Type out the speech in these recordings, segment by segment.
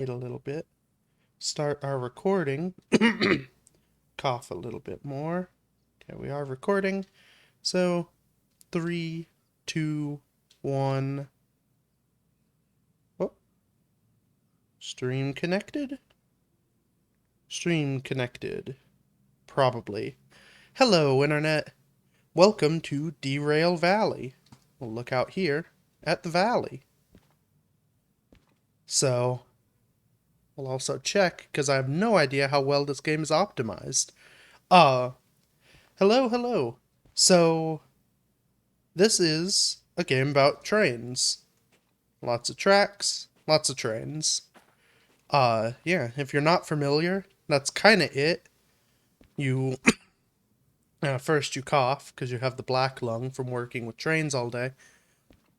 Wait a little bit. Start our recording. Cough a little bit more. Okay, we are recording. So, 3, 2, 1. Oh, stream connected? Stream connected. Probably. Hello, Internet. Welcome to Derail Valley. We'll look out here at the valley. So, we'll also check, because I have no idea how well this game is optimized. Uh, hello. So, this is a game about trains. Lots of tracks, lots of trains. Yeah, if you're not familiar, that's kind of it. You, first you cough, because you have the black lung from working with trains all day.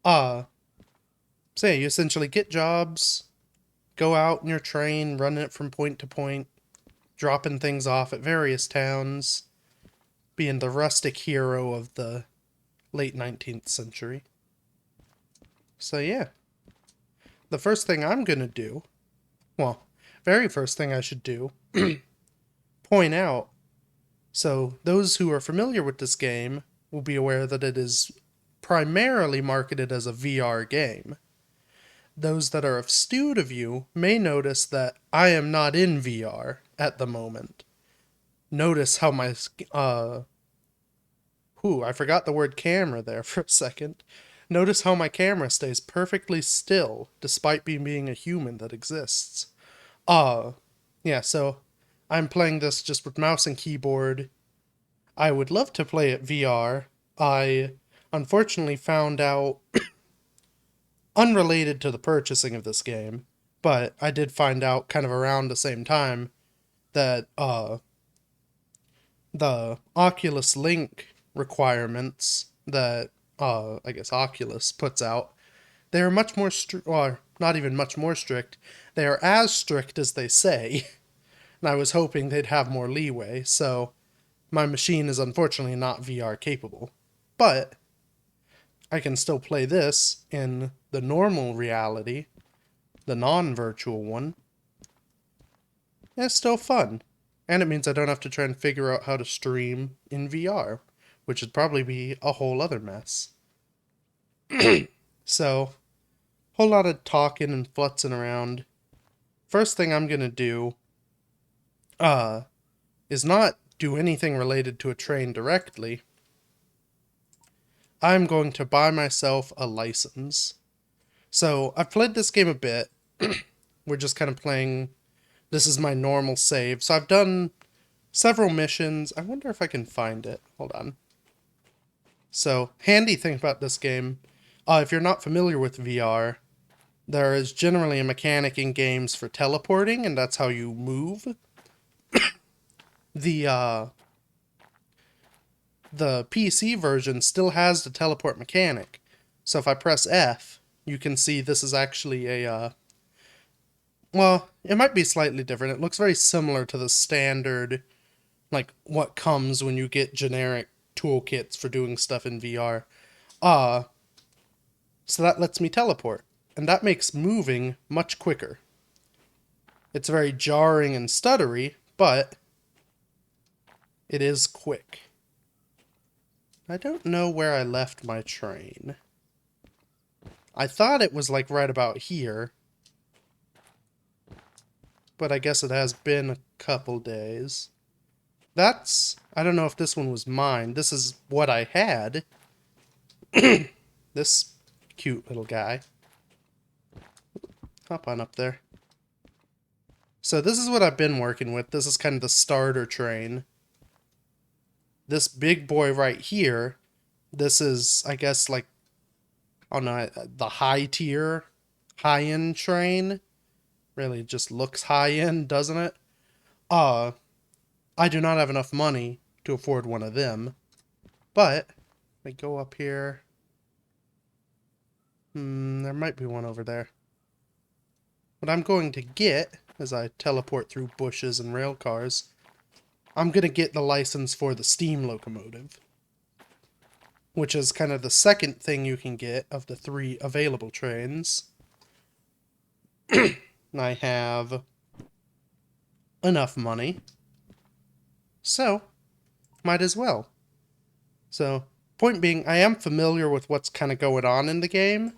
Uh, so yeah, you essentially get jobs, go out in your train, running it from point to point, dropping things off at various towns, being the rustic hero of the late 19th century. So yeah, the first thing I'm gonna do, well, very first thing I should do, point out, so those who are familiar with this game will be aware that it is primarily marketed as a VR game. Those that are astute of you may notice that I am not in VR at the moment. Notice how my, I forgot the word camera there for a second. Notice how my camera stays perfectly still despite me being a human that exists. Uh, yeah, so I'm playing this just with mouse and keyboard. I would love to play it VR. I unfortunately found out, unrelated to the purchasing of this game, but I did find out kind of around the same time that the Oculus Link requirements that I guess Oculus puts out, they are much more strict, or not even much more strict. They are as strict as they say. And I was hoping they'd have more leeway, so my machine is unfortunately not VR capable. But I can still play this in the normal reality, the non-virtual one. And it's still fun. And it means I don't have to try and figure out how to stream in VR, which would probably be a whole other mess. So, whole lot of talking and flutzing around. First thing I'm gonna do, uh, is not do anything related to a train directly. I'm going to buy myself a license. So, I've played this game a bit. We're just kind of playing. This is my normal save. So, I've done several missions. I wonder if I can find it. Hold on. So, handy thing about this game, if you're not familiar with VR, there is generally a mechanic in games for teleporting, and that's how you move. The the PC version still has the teleport mechanic. So if I press F, you can see this is actually a, well, it might be slightly different. It looks very similar to the standard, like, what comes when you get generic toolkits for doing stuff in VR. Uh, so that lets me teleport. And that makes moving much quicker. It's very jarring and stuttery, but it is quick. I don't know where I left my train. I thought it was like right about here, but I guess it has been a couple days. I don't know if this one was mine. This is what I had. This cute little guy. Hop on up there. So this is what I've been working with. This is kind of the starter train. This big boy right here, this is, I guess, like, I don't know, the high tier, high-end train. Really just looks high-end, doesn't it? I do not have enough money to afford one of them. But, I go up here. There might be one over there. What I'm going to get, as I teleport through bushes and rail cars, I'm going to get the license for the steam locomotive, which is kind of the second thing you can get of the 3 available trains. I have enough money, so might as well. So, point being, I am familiar with what's kind of going on in the game.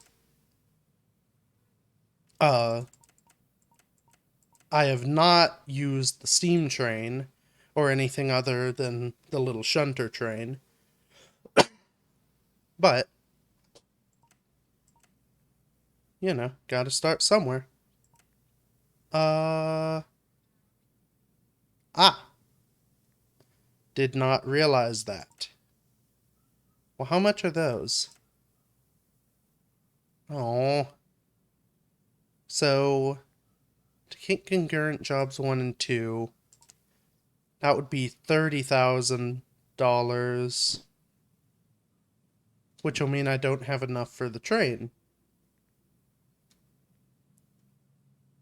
I have not used the steam train or anything other than the little shunter train. But, you know, gotta start somewhere. Ah, did not realize that. Well, how much are those? Oh. So, to get concurrent jobs 1 and 2, that would be $30,000, which will mean I don't have enough for the train.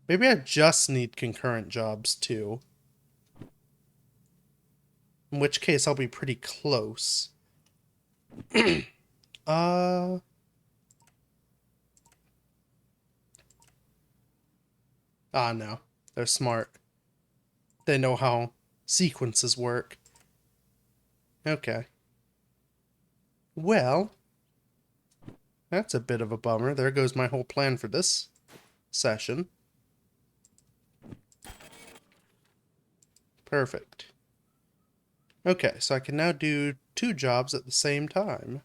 Maybe I just need concurrent jobs 2. In which case I'll be pretty close. uh... Ah, no. They're smart. They know how sequences work. Okay. Well, that's a bit of a bummer. There goes my whole plan for this session. Perfect. Okay, so I can now do 2 jobs at the same time.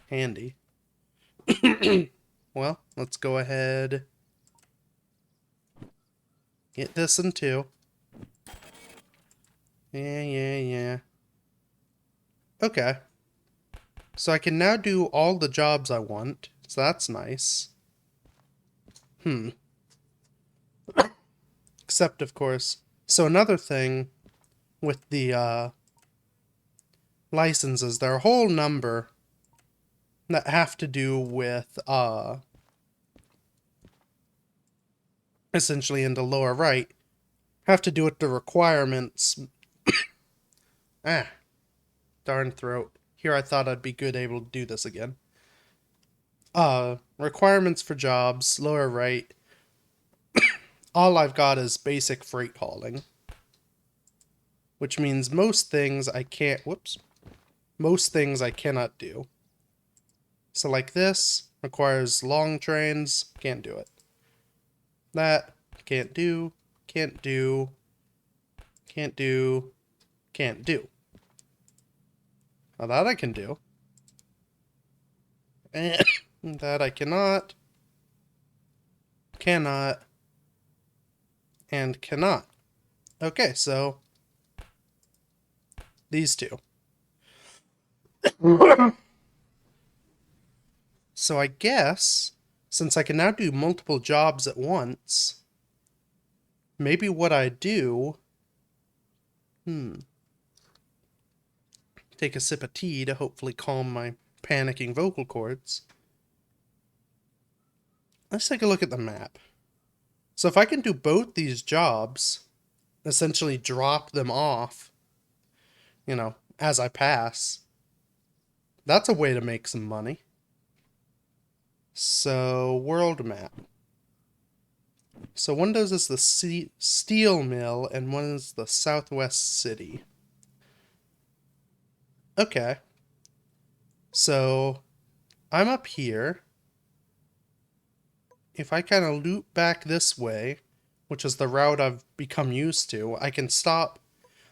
Handy. Well, let's go ahead. Get this in 2. Yeah. Okay. So I can now do all the jobs I want. So that's nice. Except, of course. So another thing with the licenses, there are a whole number that have to do with essentially in the lower right, have to do with the requirements. Darn throat. Here I thought I'd be good able to do this again. Requirements for jobs, lower right. All I've got is basic freight hauling. Which means most things I can't, most things I cannot do. So like this, requires long trains, can't do it. That, can't do, can't do, can't do, can't do. Now that I can do. And that I cannot, and cannot. Okay, so these two. So I guess, since I can now do multiple jobs at once, maybe what I do... Take a sip of tea to hopefully calm my panicking vocal cords. Let's take a look at the map. So if I can do both these jobs, essentially drop them off, you know, as I pass, that's a way to make some money. So, world map. So one of those is the steel mill, and one is the southwest city. Okay. So, I'm up here. If I kind of loop back this way, which is the route I've become used to, I can stop.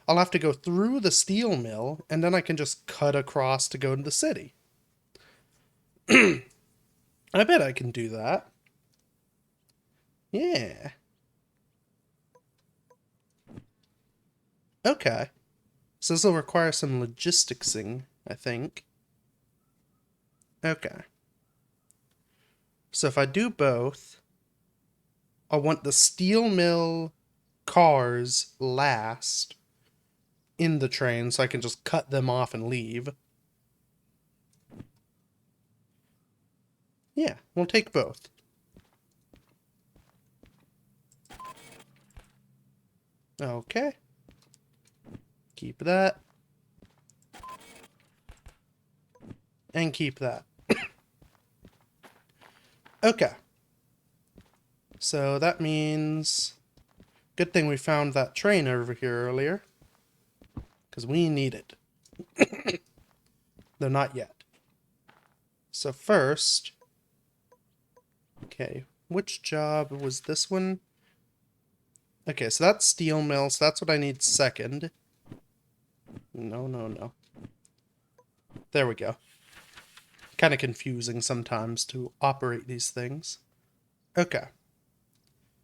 I'll have to go through the steel mill, and then I can just cut across to go to the city. I bet I can do that. Yeah. Okay. So this will require some logisticsing, I think. Okay. So if I do both, I want the steel mill cars last in the train so I can just cut them off and leave. Yeah, we'll take both. Okay. Keep that. And keep that. Okay. So that means... Good thing we found that train over here earlier. Because we need it. Though not yet. So first... Okay, which job was this one? Okay, so that's steel mill, so that's what I need second. No, no, no. There we go. Kind of confusing sometimes to operate these things. Okay.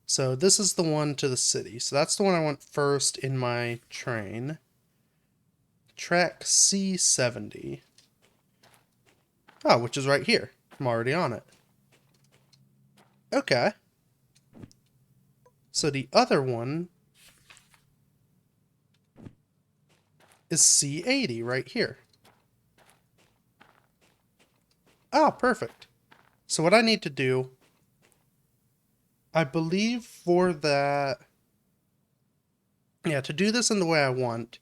So this is the one to the city. So that's the one I want first in my train. Track C70. Oh, which is right here. I'm already on it. Okay. So the other one is C80 right here. Oh, perfect. So what I need to do, I believe for that... Yeah, to do this in the way I want,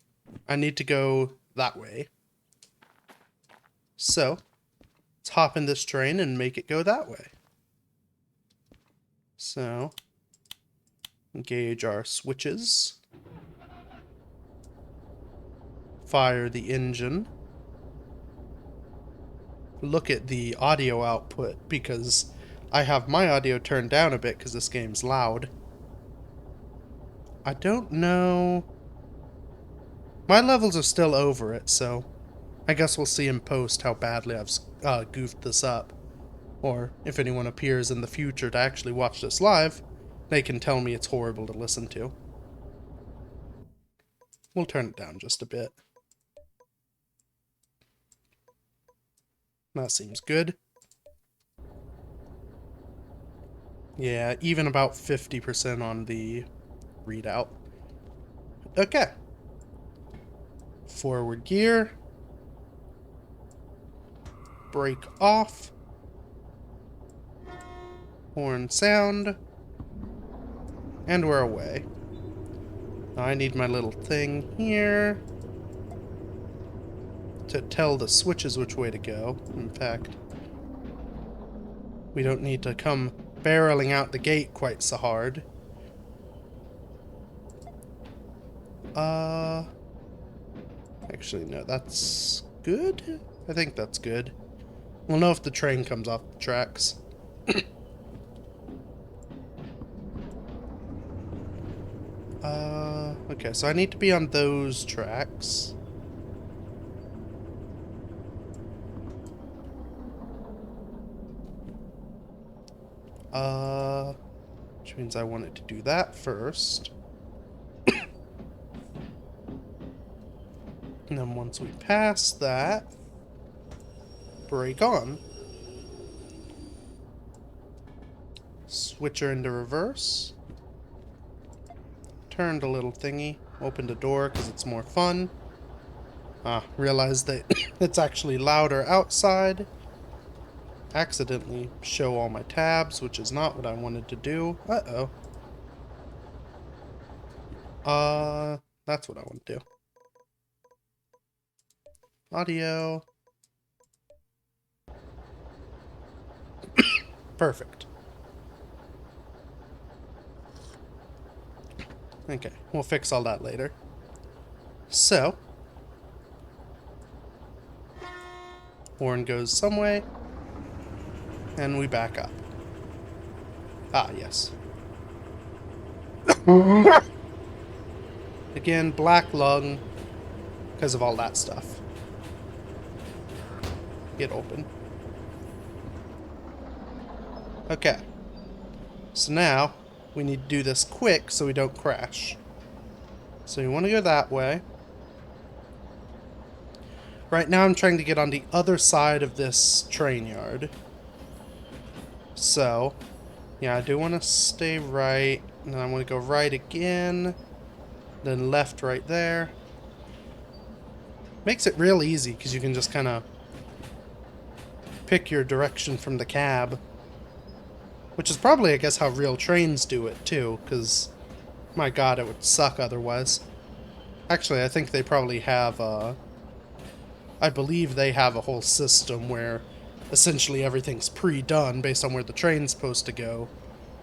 I need to go that way. So, let's hop in this train and make it go that way. So, engage our switches. Fire the engine. Look at the audio output, because I have my audio turned down a bit because this game's loud. I don't know... My levels are still over it, so I guess we'll see in post how badly I've goofed this up. Or if anyone appears in the future to actually watch this live, they can tell me it's horrible to listen to. We'll turn it down just a bit. That seems good. Yeah, even about 50% on the readout. Okay. Forward gear. Brake off. Horn sound. And we're away. Now I need my little thing here to tell the switches which way to go. In fact, we don't need to come barreling out the gate quite so hard. Actually, no, that's good? I think that's good. We'll know if the train comes off the tracks. Okay, so I need to be on those tracks. Which means I wanted to do that first. And then once we pass that, brake on. Switch her into reverse. Turned a little thingy. Opened a door because it's more fun. Realized that it's actually louder outside. Accidentally show all my tabs, which is not what I wanted to do. Uh-oh. That's what I want to do. Audio. Perfect. Okay, we'll fix all that later. So, horn goes some way, and we back up. Ah, yes. Again, black lung, because of all that stuff. Get open. Okay. So now, we need to do this quick so we don't crash. So you want to go that way. Right now I'm trying to get on the other side of this train yard. So, yeah, I do want to stay right. And then I want to go right again. Then left right there. Makes it real easy because you can just kind of pick your direction from the cab. Which is probably, I guess, how real trains do it, too, because, my god, it would suck otherwise. Actually, I think they probably have, I believe they have a whole system where essentially everything's pre-done based on where the train's supposed to go.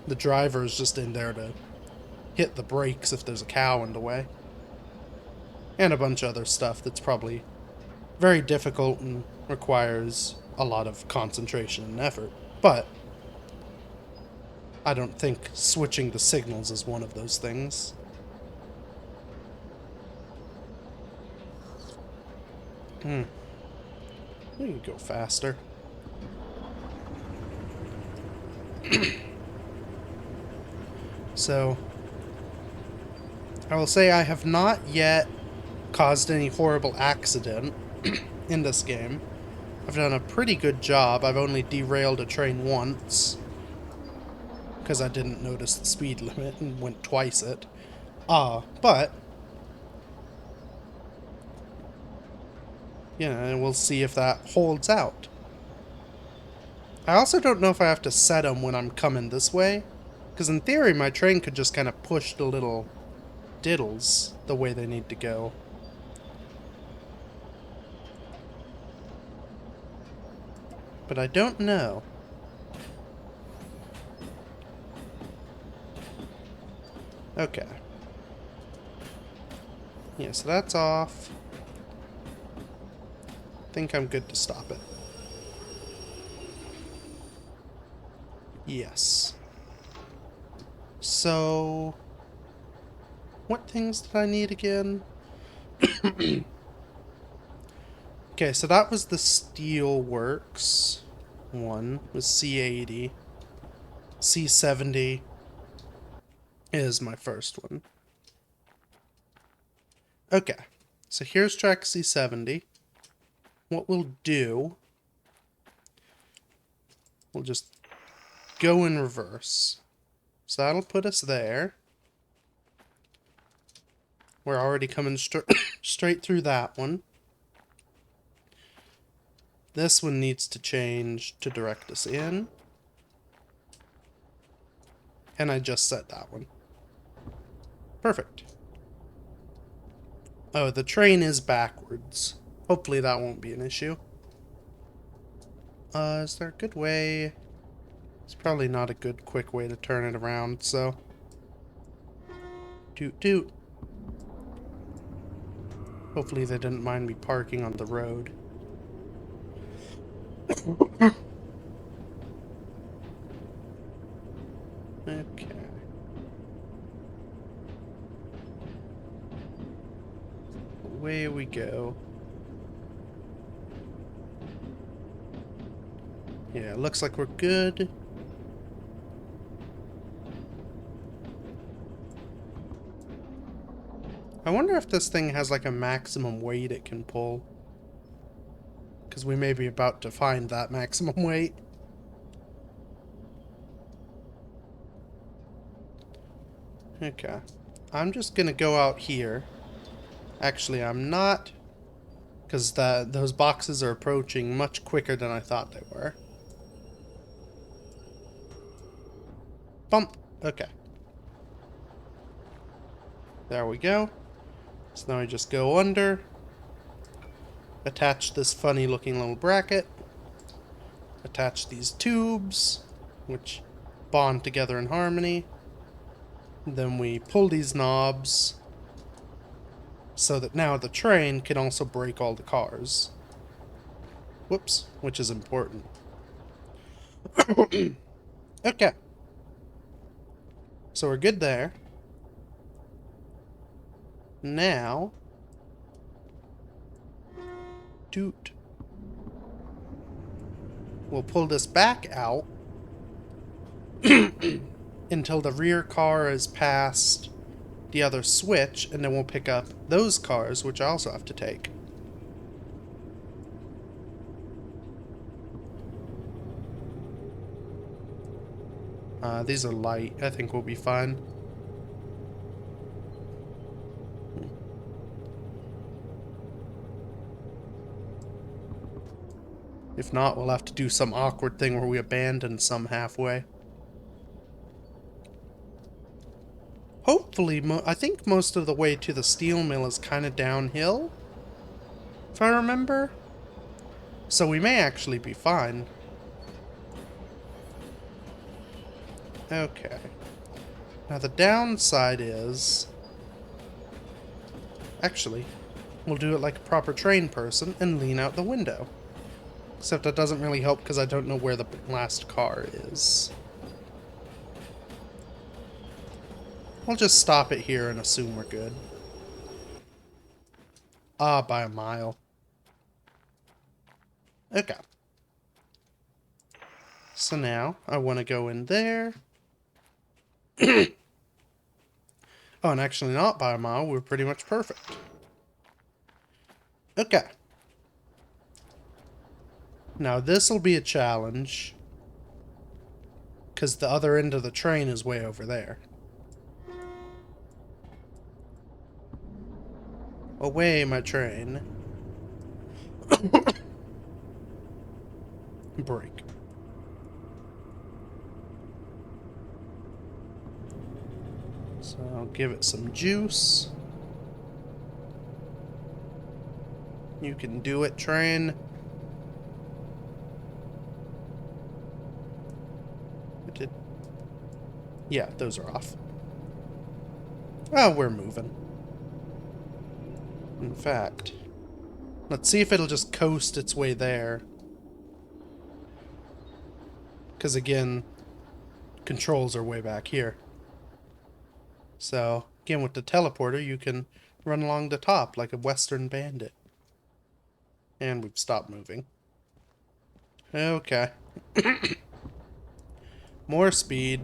The driver is just in there to hit the brakes if there's a cow in the way. And a bunch of other stuff that's probably very difficult and requires a lot of concentration and effort. But I don't think switching the signals is one of those things. We can go faster. So, I will say I have not yet caused any horrible accident in this game. I've done a pretty good job. I've only derailed a train once because I didn't notice the speed limit and went twice it. But yeah, we'll see if that holds out. I also don't know if I have to set them when I'm coming this way, because in theory my train could just kind of push the little diddles the way they need to go. But I don't know. Okay. Yeah, so that's off. I think I'm good to stop it. Yes. So, what things did I need again? Okay, so that was the steel works. One was C80. C70 is my first one. Okay, so here's track C70. What we'll do, we'll just go in reverse. So that'll put us there. We're already coming straight through that one. This one needs to change to direct us in. And I just set that one. Perfect. Oh, the train is backwards. Hopefully that won't be an issue. Is there a good way? It's probably not a good quick way to turn it around, so... Toot toot. Hopefully they didn't mind me parking on the road. Okay. Away we go. Yeah, looks like we're good. I wonder if this thing has like a maximum weight it can pull. Because we may be about to find that maximum weight. Okay. I'm just gonna go out here. Actually, I'm not. Because those boxes are approaching much quicker than I thought they were. Bump. Okay. There we go. So now I just go under. Attach this funny looking little bracket. Attach these tubes, which bond together in harmony. Then we pull these knobs so that now the train can also brake all the cars. Whoops, which is important. Okay. So we're good there. Now, toot. We'll pull this back out until the rear car is past the other switch, and then we'll pick up those cars, which I also have to take. These are light. I think we'll be fine. If not, we'll have to do some awkward thing where we abandon some halfway. Hopefully, I think most of the way to the steel mill is kind of downhill, if I remember. So we may actually be fine. Okay. Now the downside is... Actually, we'll do it like a proper train person and lean out the window. Except that doesn't really help because I don't know where the last car is. We'll just stop it here and assume we're good. Ah, by a mile. Okay. So now, I want to go in there. Oh, and actually not by a mile. We're pretty much perfect. Okay. Now this'll be a challenge. Because the other end of the train is way over there. Away, my train. Break. So I'll give it some juice. You can do it, train. Yeah, those are off. Oh, we're moving. In fact, let's see if it'll just coast its way there. Because again, controls are way back here. So, again, with the teleporter, you can run along the top like a Western bandit. And we've stopped moving. Okay. More speed.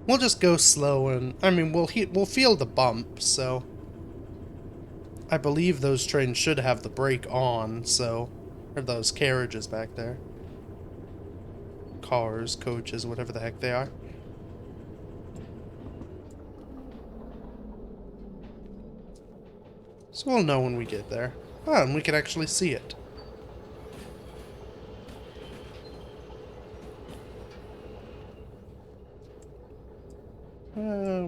We'll just go slow and... I mean, we'll feel the bump, so... I believe those trains should have the brake on, so... Or those carriages back there. Cars, coaches, whatever the heck they are. So we'll know when we get there. Oh, and we can actually see it.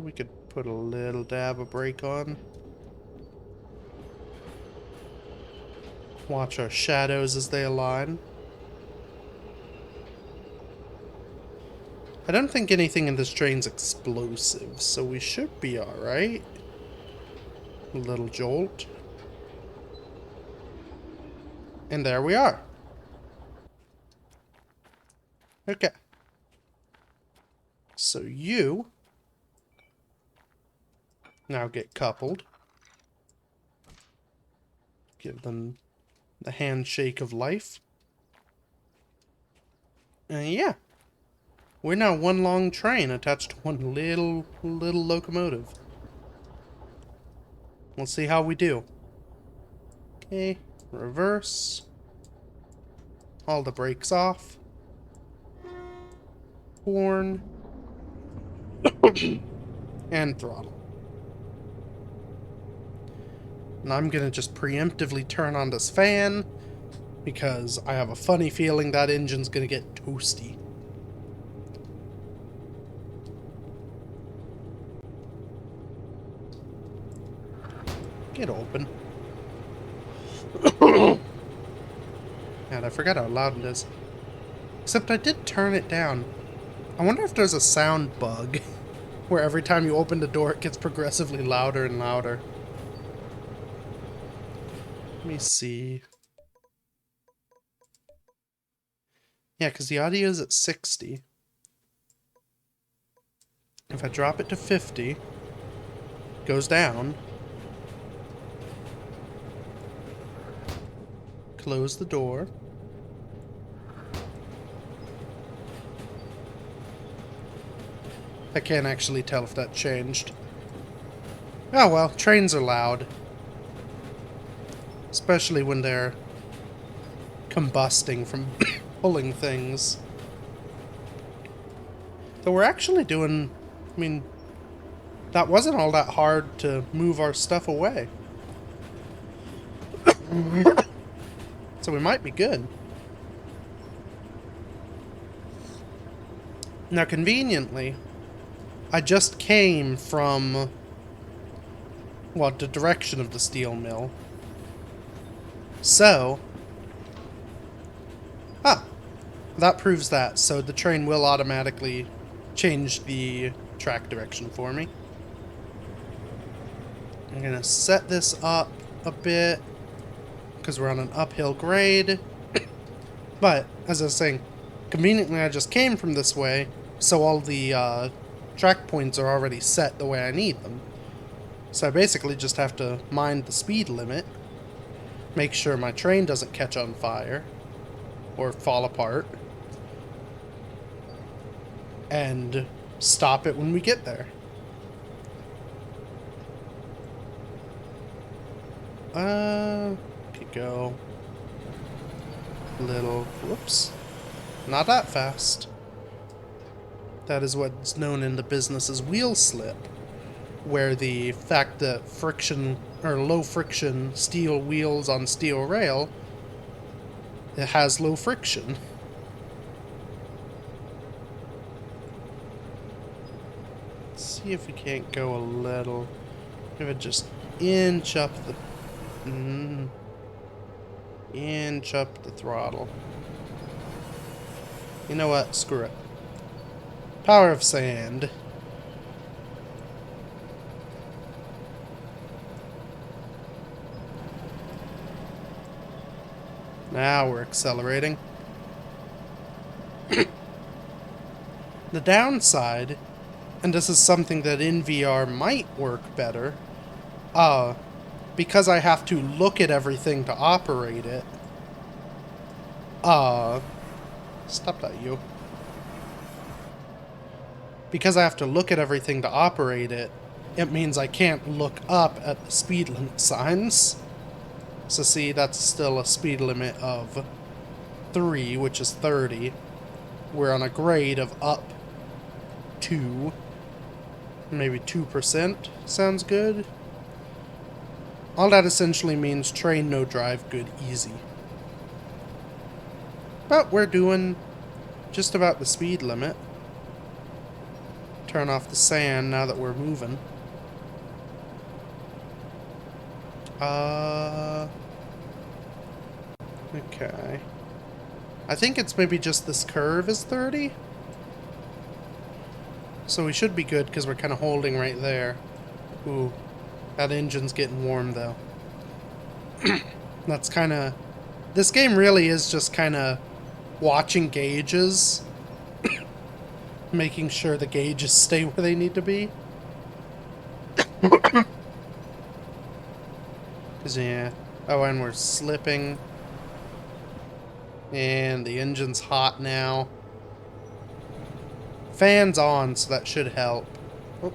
We could put a little dab of brake on. Watch our shadows as they align. I don't think anything in this train's explosive, so we should be alright. A little jolt. And there we are. Okay. So you now get coupled. Give them the handshake of life. And yeah. We're now one long train attached to one little locomotive. We'll see how we do. Okay, reverse. All the brakes off. Horn. And throttle. And I'm gonna just preemptively turn on this fan because I have a funny feeling that engine's gonna get toasty. Get open. And I forgot how loud it is. Except I did turn it down. I wonder if there's a sound bug where every time you open the door it gets progressively louder and louder. Let me see. Yeah, because the audio is at 60. If I drop it to 50, it goes down. Close the door. I can't actually tell if that changed. Oh well, trains are loud. Especially when they're combusting from pulling things. Though we're actually doing... I mean, that wasn't all that hard to move our stuff away. So we might be good. Now, conveniently, I just came from, well, the direction of the steel mill. So, That proves that, so the train will automatically change the track direction for me. I'm gonna set this up a bit, because we're on an uphill grade. But, as I was saying, conveniently I just came from this way, so all the track points are already set the way I need them. So I basically just have to mind the speed limit, make sure my train doesn't catch on fire, or fall apart, and stop it when we get there. Could go a little, whoops, not that fast. That is what's known in the business as wheel slip, where the fact that friction, or low friction steel wheels on steel rail, it has low friction. Let's see if we can't go a little, if it just inch up the, inch up the throttle. You know what? Screw it. Power of sand. Now we're accelerating. The downside, and this is something that in VR might work better, because I have to look at everything to operate it, stop that, you. Because I have to look at everything to operate it, it means I can't look up at the speed limit signs. So see, that's still a speed limit of 3, which is 30. We're on a grade of up 2. Maybe 2% sounds good. All that essentially means train, no drive, good, easy. But we're doing just about the speed limit. Turn off the sand now that we're moving. Okay. I think it's maybe just this curve is 30. So we should be good because we're kind of holding right there. Ooh, that engine's getting warm though. That's kind of... This game really is just kind of watching gauges. Making sure the gauges stay where they need to be. Cause yeah. Oh, and we're slipping. And the engine's hot now. Fan's on, so that should help. Oh.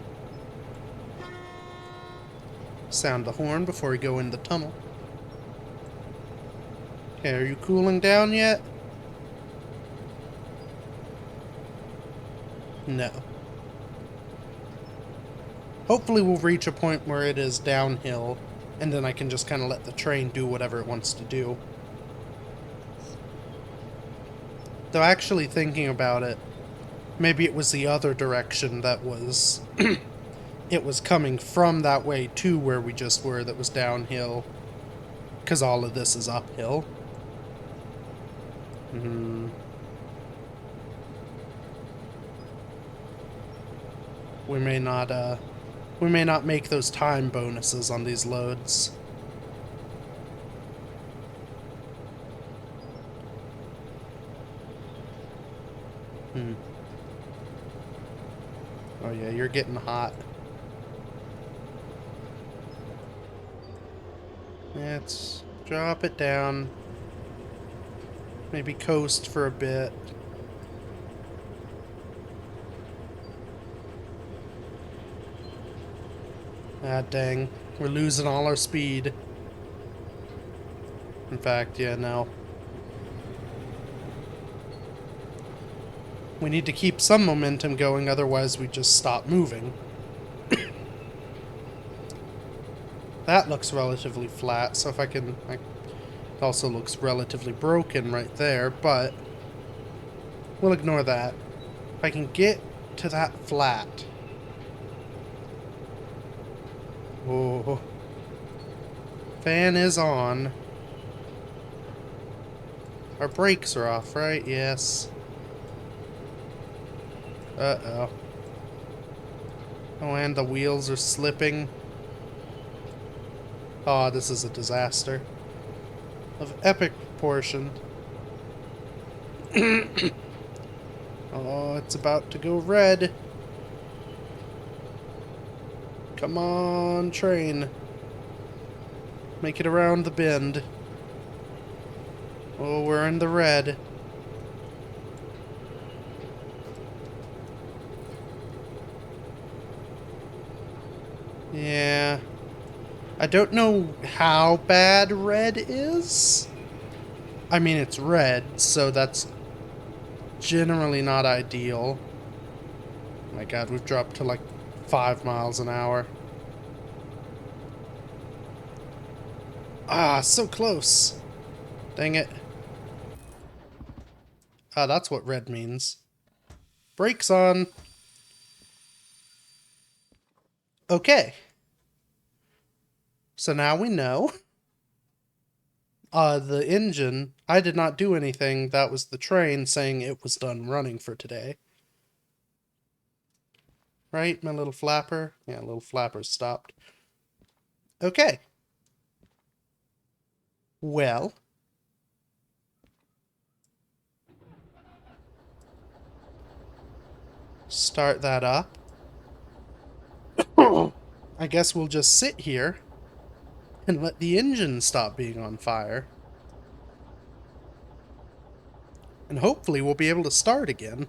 Sound the horn before we go in the tunnel. Okay, are you cooling down yet? No. Hopefully we'll reach a point where it is downhill, and then I can just kind of let the train do whatever it wants to do. Though actually thinking about it, maybe it was the other direction that was... it was coming from that way to where we just were that was downhill. Because all of this is uphill. We may not make those time bonuses on these loads. Oh yeah, you're getting hot. Let's drop it down. Maybe coast for a bit. Ah, dang. We're losing all our speed. In fact, yeah, no. We need to keep some momentum going, otherwise we just stop moving. That looks relatively flat, so if I can... it also looks relatively broken right there, but... we'll ignore that. If I can get to that flat... Oh. Fan is on. Our brakes are off, right? Yes. Uh-oh. Oh, and the wheels are slipping. Oh, this is a disaster. Of epic proportion. Oh, it's about to go red. Come on, train. Make it around the bend. Oh, we're in the red. Yeah. I don't know how bad red is. I mean, it's red, so that's generally not ideal. My god, we've dropped to like 5 miles an hour. Ah, so close. Dang it. Ah, that's what red means. Brakes on. Okay. So now we know. The engine, I did not do anything. That was the train saying it was done running for today. Right, my little flapper? Yeah, little flapper stopped. Okay. Well. Start that up. I guess we'll just sit here and let the engine stop being on fire. And hopefully we'll be able to start again.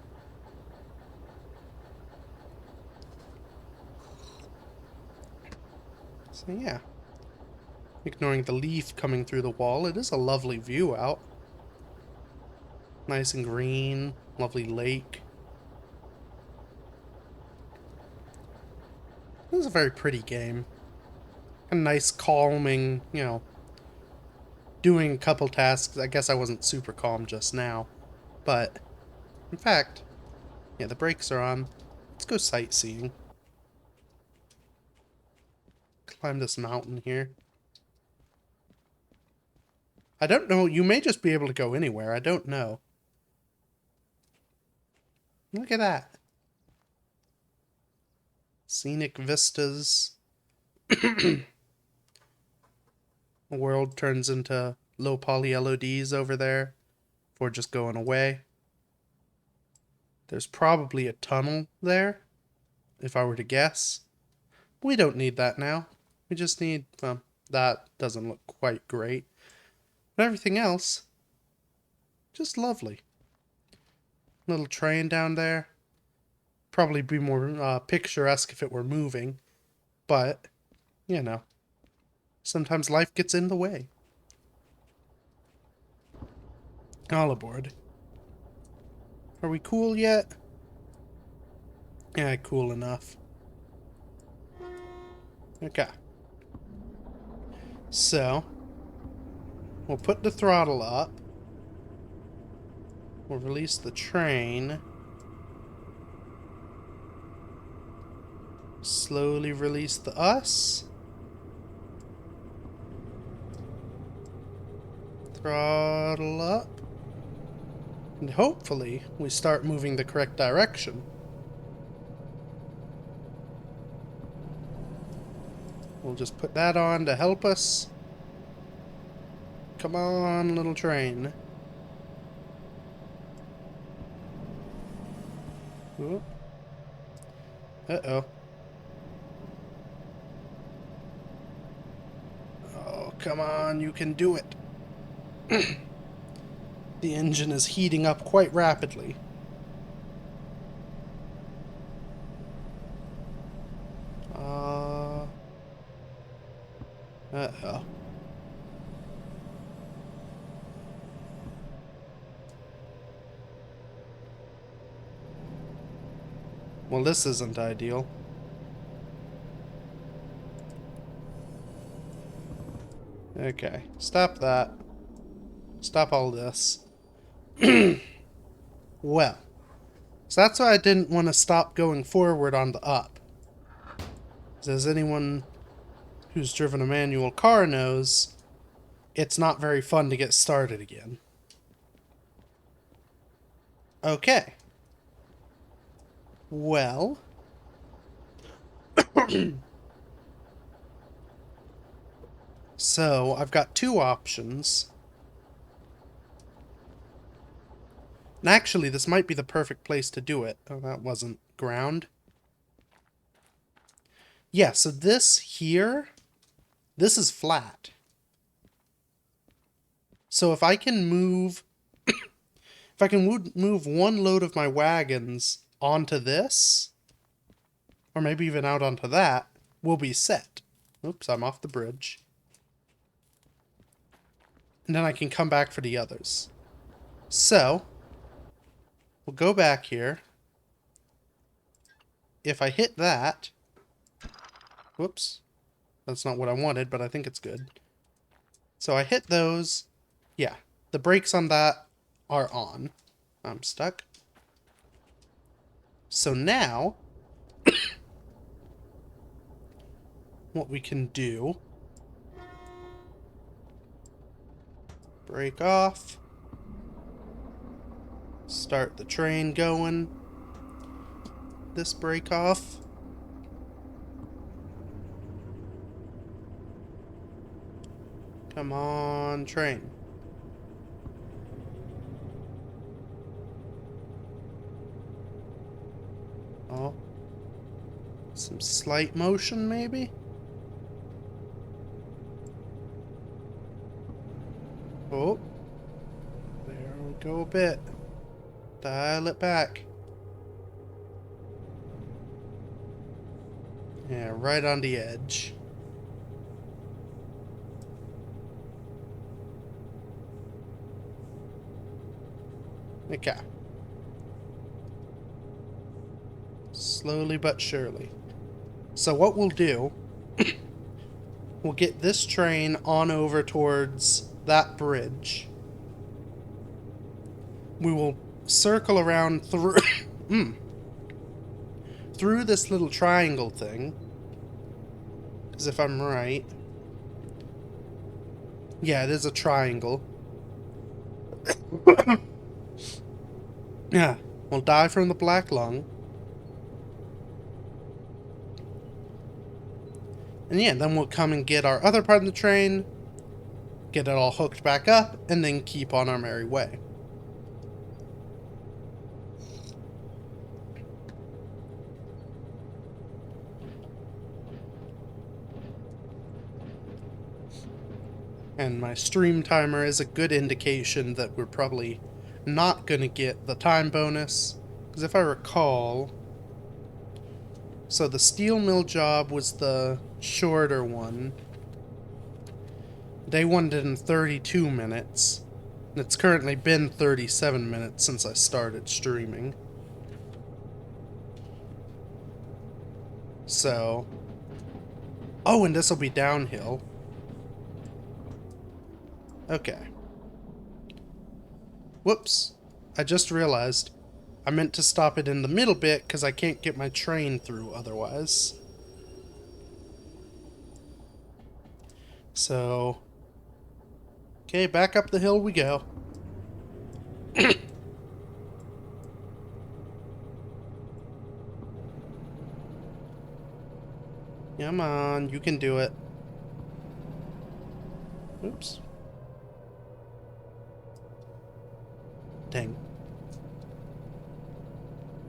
So yeah. Ignoring the leaf coming through the wall, it is a lovely view out. Nice and green, lovely lake. This is a very pretty game. A nice, calming, doing a couple tasks. I guess I wasn't super calm just now. But, in fact, yeah, the brakes are on. Let's go sightseeing. Climb this mountain here. I don't know. You may just be able to go anywhere. I don't know. Look at that. Scenic vistas. The world turns into low poly LODs over there before just going away. There's probably a tunnel there, if I were to guess. We don't need that now. We just need, well, that doesn't look quite great. But everything else, just lovely. Little train down there. Probably be more picturesque if it were moving. But, sometimes life gets in the way. All aboard. Are we cool yet? Yeah, cool enough. Okay. So, we'll put the throttle up. We'll release the train. Slowly release the us. Throttle up. And hopefully, we start moving the correct direction. We'll just put that on to help us. Come on, little train. Ooh. Uh-oh. Oh, come on, you can do it. The engine is heating up quite rapidly. Uh-oh. Well, this isn't ideal. Okay, stop that. Stop all this. Well, so that's why I didn't want to stop going forward on the up. As anyone who's driven a manual car knows, it's not very fun to get started again. Okay. Well. So, I've got two options. And actually, this might be the perfect place to do it. Oh, that wasn't ground. Yeah, so this here, this is flat. So if I can move, if I can move one load of my wagons onto this, or maybe even out onto that, we'll be set. Oops, I'm off the bridge. And then I can come back for the others. So, we'll go back here. If I hit that, whoops, that's not what I wanted, but I think it's good. So I hit those. Yeah, the brakes on that are on. I'm stuck. So now, what we can do, brake off, start the train going, this brake off. Come on, train. Oh, some slight motion maybe? Oh, there we go a bit. Dial it back. Yeah, right on the edge. Okay. Slowly but surely. So what we'll do, we'll get this train on over towards that bridge. We will circle around through through this little triangle thing. Because if I'm right... Yeah, it is a triangle. Yeah, we'll die from the black lung. And yeah, then we'll come and get our other part of the train, get it all hooked back up, and then keep on our merry way. And my stream timer is a good indication that we're probably not going to get the time bonus. Because if I recall... So the steel mill job was the shorter one. They wanted it in 32 minutes. And it's currently been 37 minutes since I started streaming. So... Oh, and this will be downhill. Okay. Whoops. I just realized I meant to stop it in the middle bit because I can't get my train through otherwise. So... Okay, back up the hill we go. Come on, you can do it. Oops. Dang.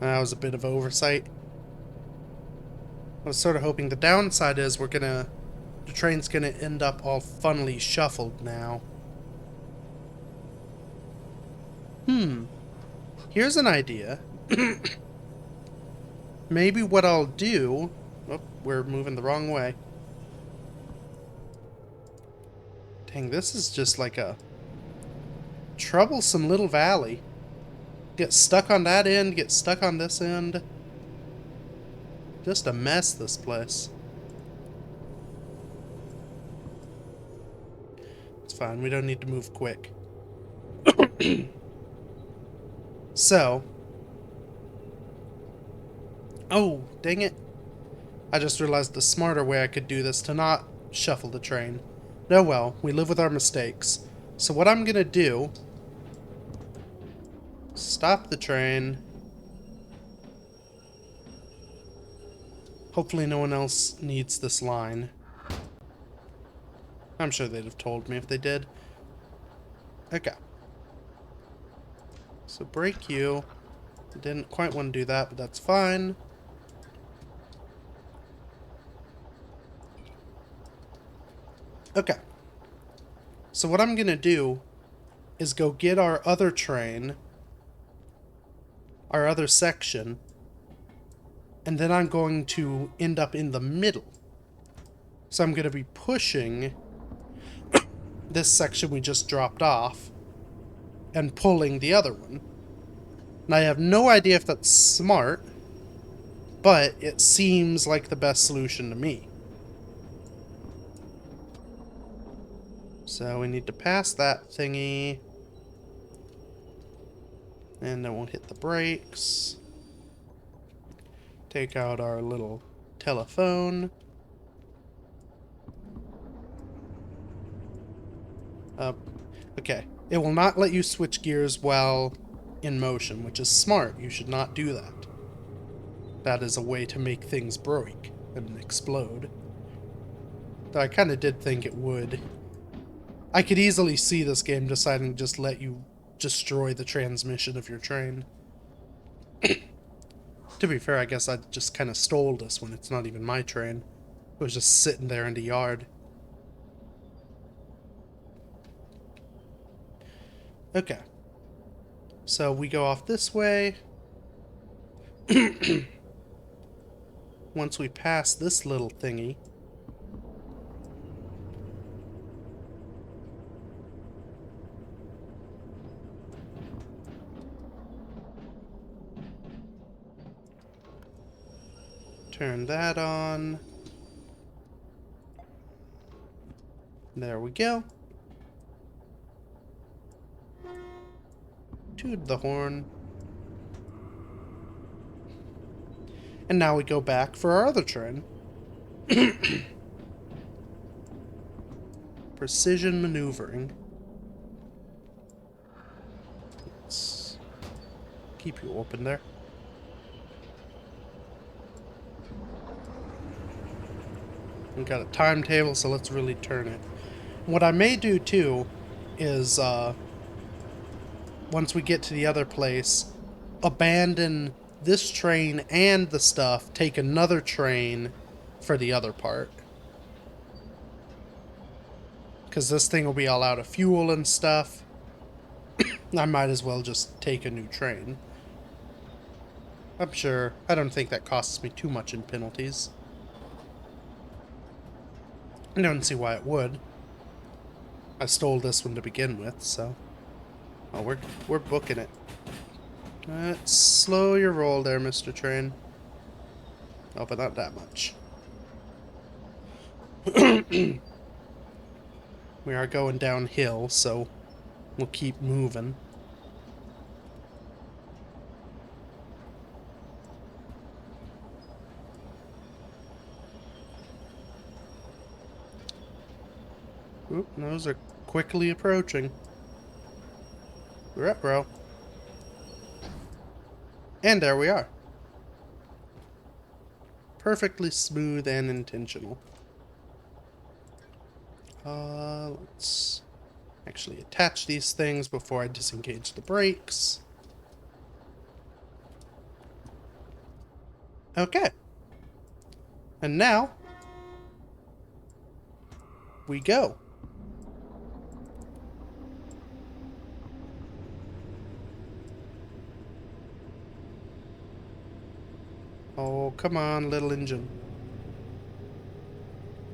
That was a bit of oversight. I was sort of hoping the downside is the train's gonna end up all funnily shuffled now. Here's an idea. Maybe what I'll do... Oh, we're moving the wrong way. Dang, this is just like a troublesome little valley. Get stuck on that end, get stuck on this end. Just a mess, this place. It's fine, we don't need to move quick. So... Oh, dang it. I just realized the smarter way I could do this to not shuffle the train. Oh well, we live with our mistakes. So what I'm gonna do... Stop the train. Hopefully no one else needs this line. I'm sure they'd have told me if they did. Okay. So break you. Didn't quite want to do that, but that's fine. Okay. So what I'm gonna do is go get our other train, our other section, and then I'm going to end up in the middle. So I'm gonna be pushing this section we just dropped off and pulling the other one. And I have no idea if that's smart, but it seems like the best solution to me. So we need to pass that thingy. And then we'll hit the brakes. Take out our little telephone. Okay. It will not let you switch gears while in motion, which is smart. You should not do that. That is a way to make things break and explode. Though I kind of did think it would. I could easily see this game deciding to just let you destroy the transmission of your train. To be fair, I guess I just kind of stole this when it's not even my train. It was just sitting there in the yard. Okay. So we go off this way. Once we pass this little thingy. Turn that on. There we go. Toot the horn. And now we go back for our other train. Precision maneuvering. Let's keep you open there. We've got a timetable, so let's really turn it. What I may do too is once we get to the other place, abandon this train and the stuff, take another train for the other part. Because this thing will be all out of fuel and stuff. I might as well just take a new train. I'm sure. I don't think that costs me too much in penalties. I don't see why it would. I stole this one to begin with, so... Oh, we're booking it. Let's slow your roll there, Mr. Train. Oh, but not that much. We are going downhill, so we'll keep moving. Oop, those are quickly approaching. We're up, bro. And there we are. Perfectly smooth and intentional. Let's actually attach these things before I disengage the brakes. Okay. And now we go. Oh, come on, little engine.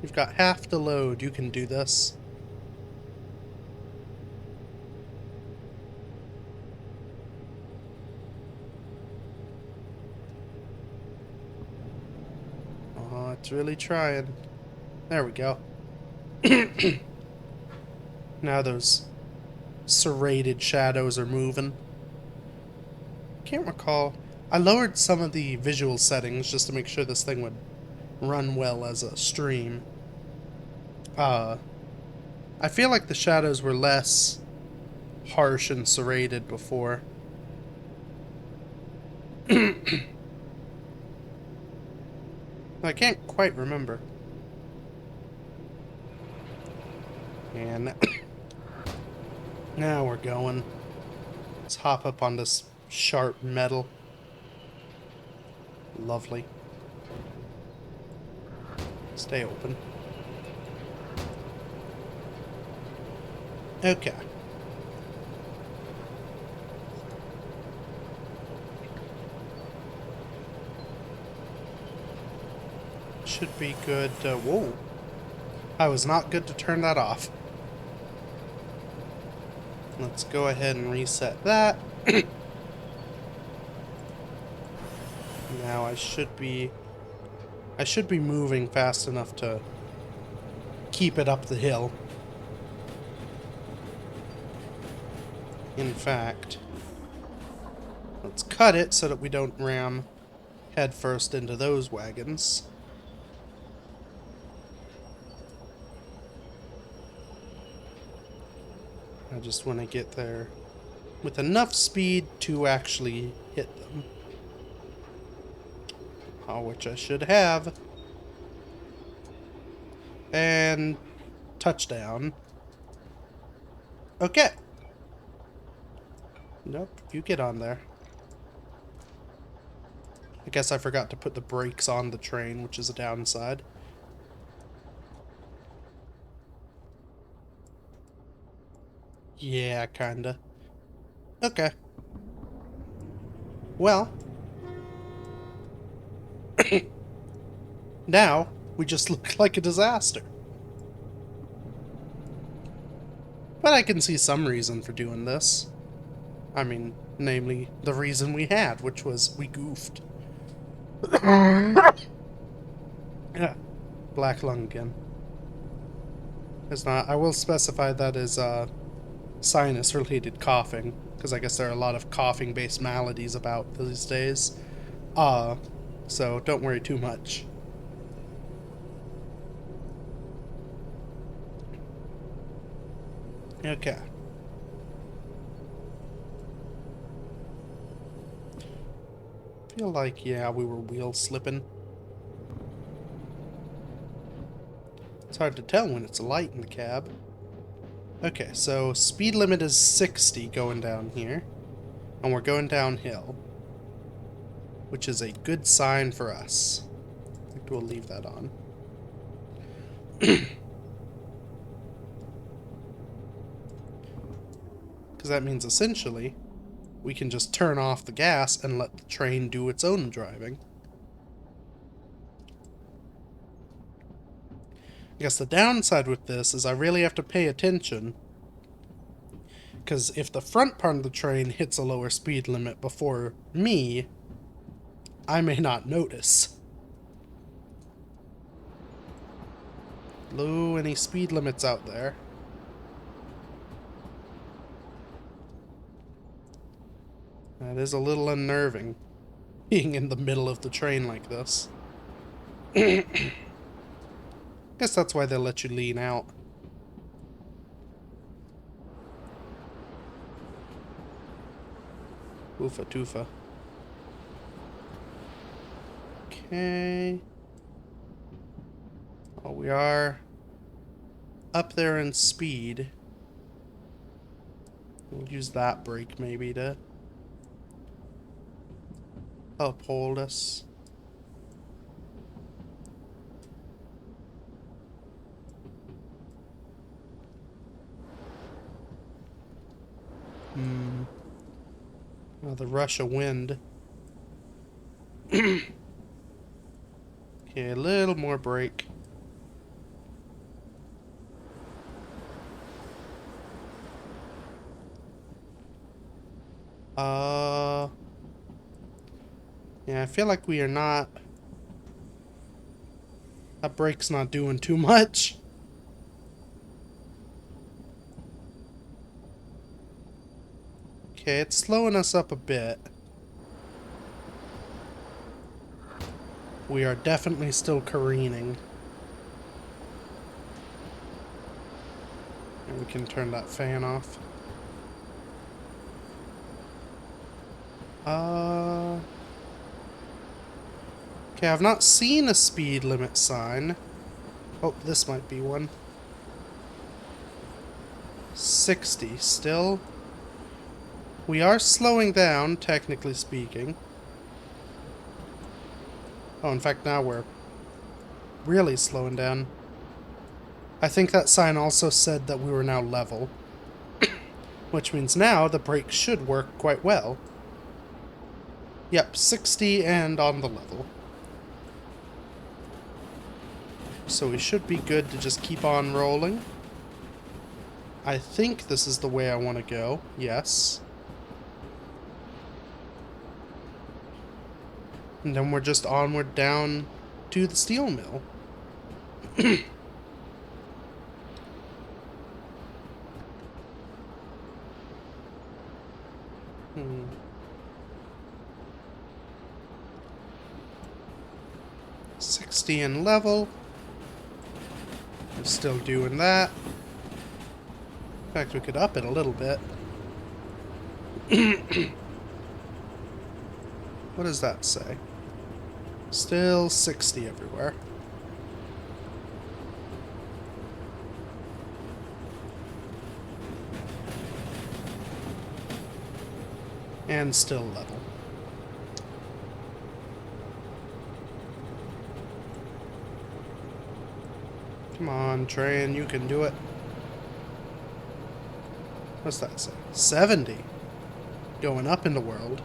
You've got half the load. You can do this. Oh, it's really trying. There we go. Now those serrated shadows are moving. Can't recall. I lowered some of the visual settings just to make sure this thing would run well as a stream. I feel like the shadows were less harsh and serrated before. I can't quite remember. And now we're going. Let's hop up on this sharp metal. Lovely. Stay open. Okay. Should be good. Whoa. I was not good to turn that off. Let's go ahead and reset that. Now I should be moving fast enough to keep it up the hill. In fact, let's cut it so that we don't ram headfirst into those wagons. I just want to get there with enough speed to actually hit them. Which I should have. And touchdown. Okay. Nope, you get on there. I guess I forgot to put the brakes on the train, which is a downside. Yeah, kinda. Okay. Well. Now, we just look like a disaster. But I can see some reason for doing this. I mean, namely, the reason we had, which was we goofed. Yeah, black lung again. It's not. I will specify that is sinus-related coughing, because I guess there are a lot of coughing-based maladies about these days. So don't worry too much. Okay. Feel like, yeah, we were wheel slipping. It's hard to tell when it's light in the cab. Okay, so speed limit is 60 going down here. And we're going downhill. Which is a good sign for us. I think we'll leave that on. Because that means essentially we can just turn off the gas and let the train do its own driving. I guess the downside with this is I really have to pay attention, because if the front part of the train hits a lower speed limit before me, I may not notice. Hello, any speed limits out there? That is a little unnerving, being in the middle of the train like this. Guess that's why they let you lean out. Oofa toofa. Okay. Oh, we are up there in speed. We'll use that brake maybe to uphold us. Oh, the rush of wind. Okay, a little more brake. Yeah, I feel like we are not... That brake's not doing too much. Okay, it's slowing us up a bit. We are definitely still careening. And we can turn that fan off. Okay, I've not seen a speed limit sign. Oh, this might be one. 60 still. We are slowing down, technically speaking. Oh, in fact, now we're really slowing down. I think that sign also said that we were now level. Which means now the brakes should work quite well. Yep, 60 and on the level. So we should be good to just keep on rolling. I think this is the way I want to go. Yes. And then we're just onward down to the steel mill. Hmm. 60 in level. We're still doing that. In fact, we could up it a little bit. What does that say? Still 60 everywhere. And still level. Come on, train, you can do it. What's that say? 70. Going up in the world.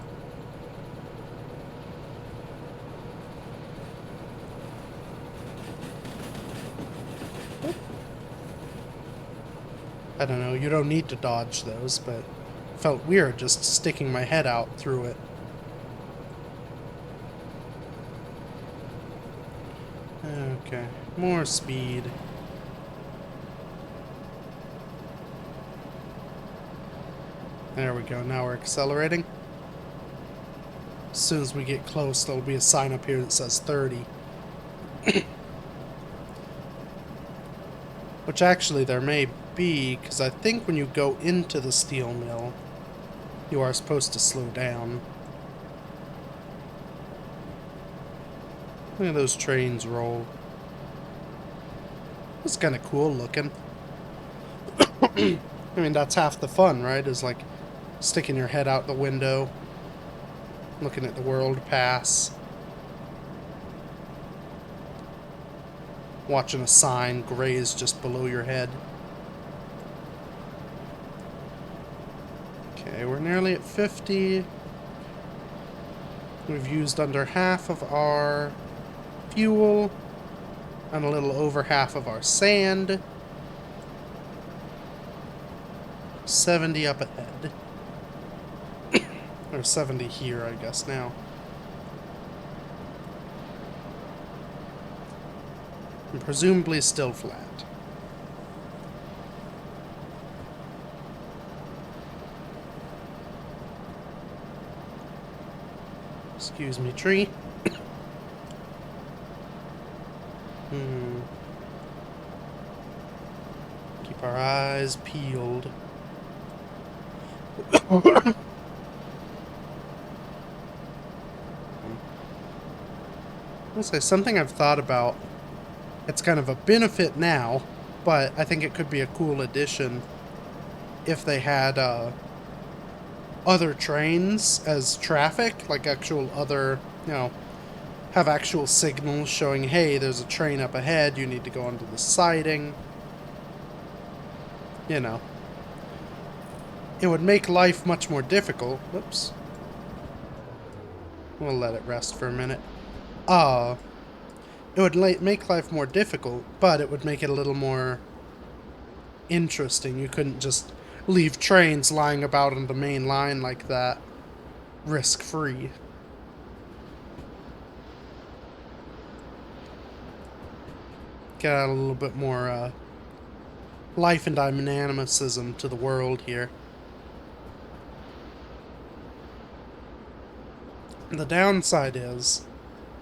I don't know, you don't need to dodge those, but it felt weird just sticking my head out through it. Okay, more speed. There we go, now we're accelerating. As soon as we get close, there'll be a sign up here that says 30. Which actually there may be, because I think when you go into the steel mill, you are supposed to slow down. Look at those trains roll. It's kind of cool looking. I mean, that's half the fun, right? Is like sticking your head out the window, looking at the world pass, watching a sign graze just below your head. Okay, we're nearly at 50. We've used under half of our fuel and a little over half of our sand. 70 up ahead. Or 70 here, I guess, now. And presumably still flat. Excuse me, tree. Keep our eyes peeled. I'll say something I've thought about. It's kind of a benefit now, but I think it could be a cool addition if they had other trains as traffic, like actual other, have actual signals showing, hey, there's a train up ahead, you need to go onto the siding. You know. It would make life much more difficult. Whoops. We'll let it rest for a minute. It would make life more difficult, but it would make it a little more interesting. You couldn't just leave trains lying about on the main line like that, risk-free. Get out a little bit more life and dynamicism to the world here. The downside is,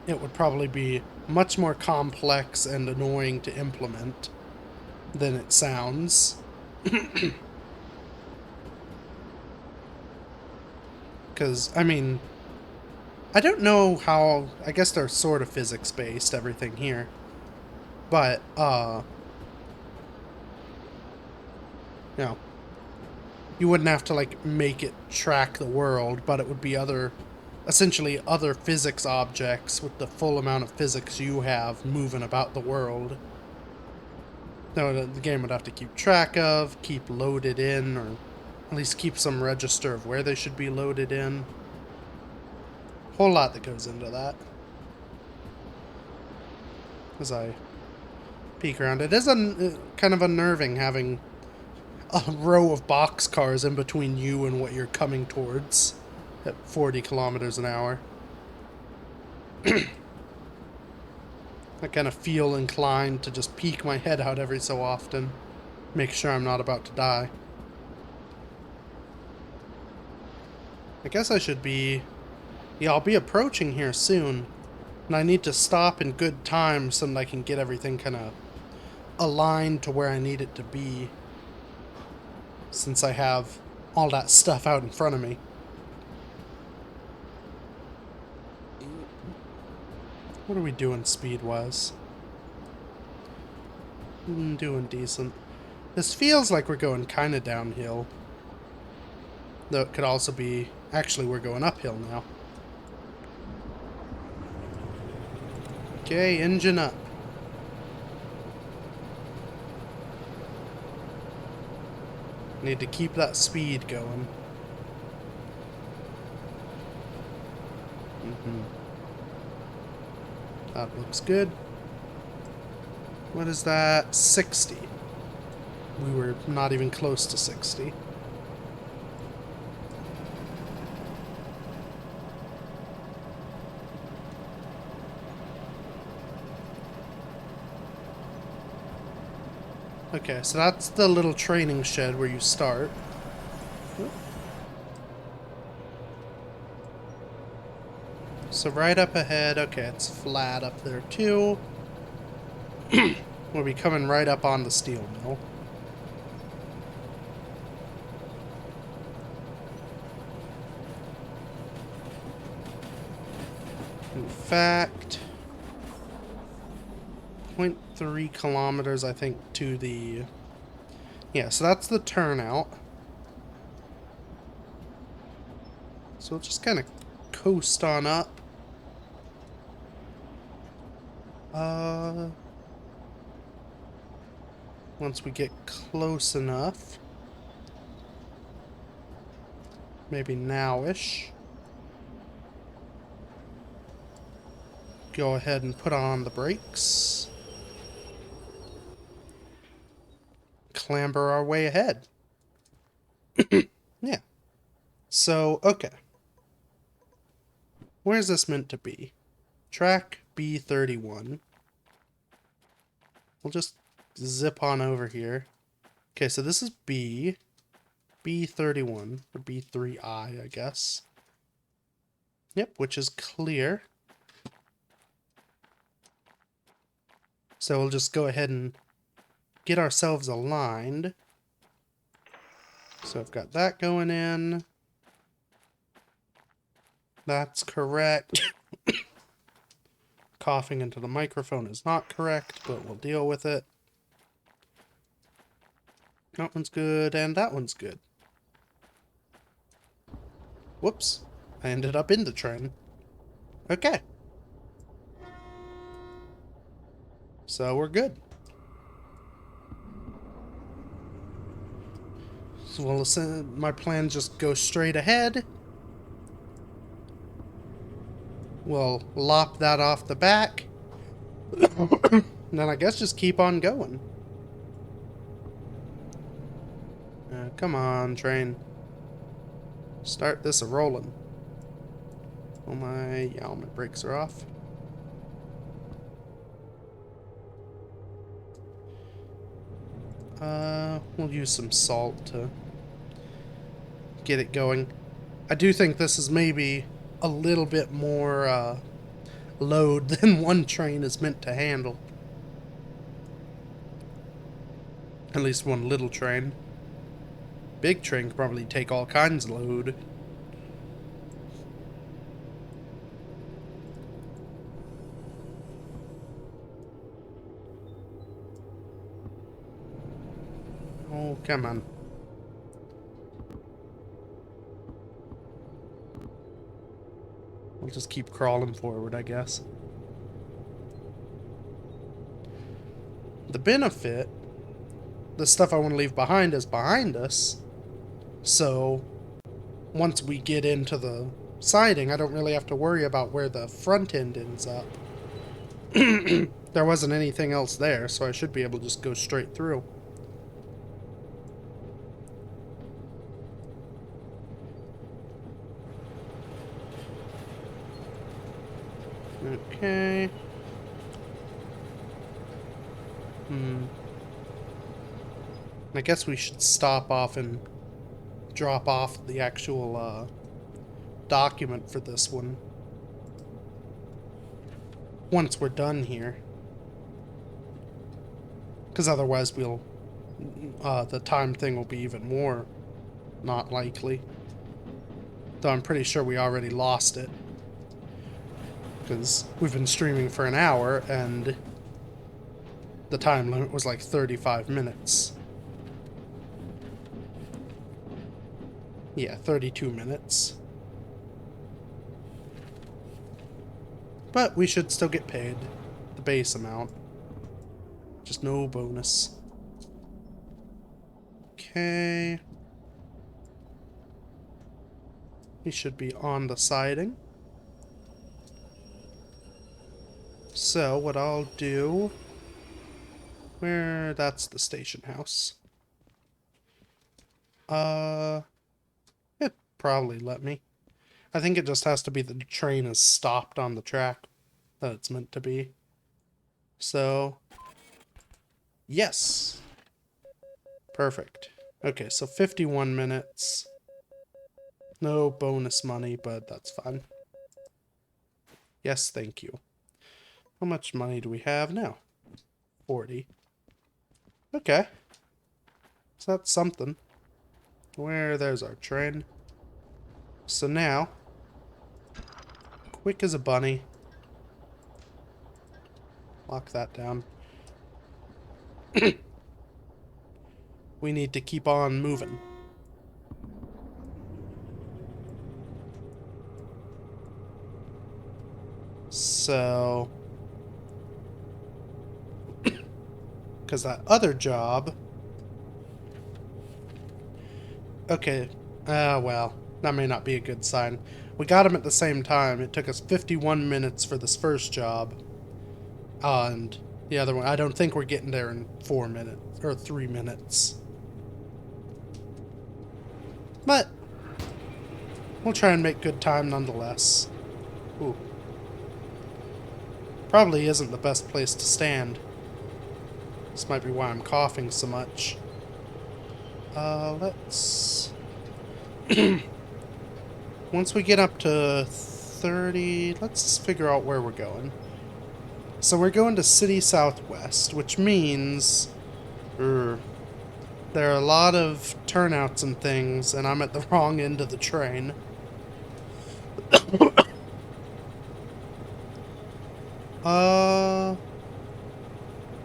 it would probably be much more complex and annoying to implement than it sounds. Because, I mean, I don't know how... I guess they're sort of physics-based, everything here. But, you know, you wouldn't have to, like, make it track the world, but it would be essentially other physics objects with the full amount of physics you have moving about the world. No, the game would have to keep track of, keep loaded in, or at least keep some register of where they should be loaded in. Whole lot that goes into that. As I peek around, it is kind of unnerving having a row of boxcars in between you and what you're coming towards at 40 kilometers an hour. I kind of feel inclined to just peek my head out every so often, make sure I'm not about to die. I guess I should be... Yeah, I'll be approaching here soon, and I need to stop in good time so that I can get everything kind of aligned to where I need it to be, since I have all that stuff out in front of me. What are we doing speed-wise? Doing decent. This feels like we're going kind of downhill. Though it could also be... Actually, we're going uphill now. Okay, engine up. Need to keep that speed going. That looks good. What is that? 60. We were not even close to 60. Okay, so that's the little training shed where you start. So right up ahead, okay, it's flat up there too. We'll be coming right up on the steel mill. In fact, 0.3 kilometers, I think, to the... Yeah, so that's the turnout. So we'll just kind of coast on up. Once we get close enough. Maybe now-ish. Go ahead and put on the brakes. Clamber our way ahead. Yeah. So, okay. Where's this meant to be? Track B31. We'll just zip on over here. Okay, so this is B. B31, or B3I, I guess. Yep, which is clear. So we'll just go ahead and get ourselves aligned. So I've got that going in. That's correct. Coughing into the microphone is not correct, but we'll deal with it. That one's good, and that one's good. Whoops. I ended up in the train. Okay. So we're good. So we'll listen, my plan just go straight ahead. We'll lop that off the back. Then I guess just keep on going. Come on, train. Start this a-rolling. Oh my... Yeah, all my brakes are off. We'll use some salt to get it going. I do think this is maybe a little bit more, load than one train is meant to handle. At least one little train. Big train could probably take all kinds of load. Oh, come on. We'll just keep crawling forward, I guess. The benefit, the stuff I want to leave behind is behind us. So, once we get into the siding, I don't really have to worry about where the front end ends up. There wasn't anything else there, so I should be able to just go straight through. Okay. I guess we should stop off and drop off the actual document for this one once we're done here. Because otherwise we'll... the time thing will be even more not likely. Though I'm pretty sure we already lost it. Because we've been streaming for an hour and the time limit was like 35 minutes. Yeah, 32 minutes. But we should still get paid the base amount. Just no bonus. Okay. We should be on the siding. So what I'll do... That's the station house. It probably let me. I think it just has to be the train is stopped on the track that it's meant to be. So, yes. Perfect. Okay, so 51 minutes. No bonus money, but that's fine. Yes, thank you. How much money do we have now? 40. Okay. So that's something. There's our train. So now, quick as a bunny. Lock that down. We need to keep on moving. So, because that other job... Okay, well, that may not be a good sign. We got him at the same time. It took us 51 minutes for this first job. And the other one, I don't think we're getting there in 4 minutes, or 3 minutes. But, we'll try and make good time nonetheless. Ooh. Probably isn't the best place to stand. This might be why I'm coughing so much. Let's... Once we get up to 30, let's figure out where we're going. So we're going to City Southwest, which means... there are a lot of turnouts and things, and I'm at the wrong end of the train.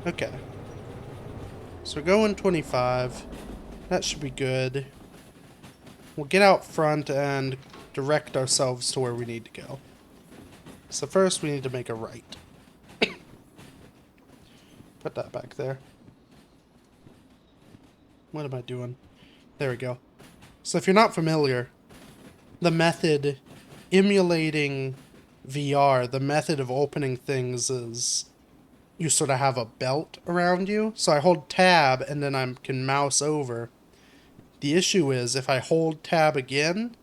Okay. So we're going 25. That should be good. We'll get out front and direct ourselves to where we need to go. So first we need to make a right. Put that back there. What am I doing? There we go. So if you're not familiar, the method emulating VR, the method of opening things is you sort of have a belt around you. So I hold tab and then I can mouse over. The issue is if I hold tab again,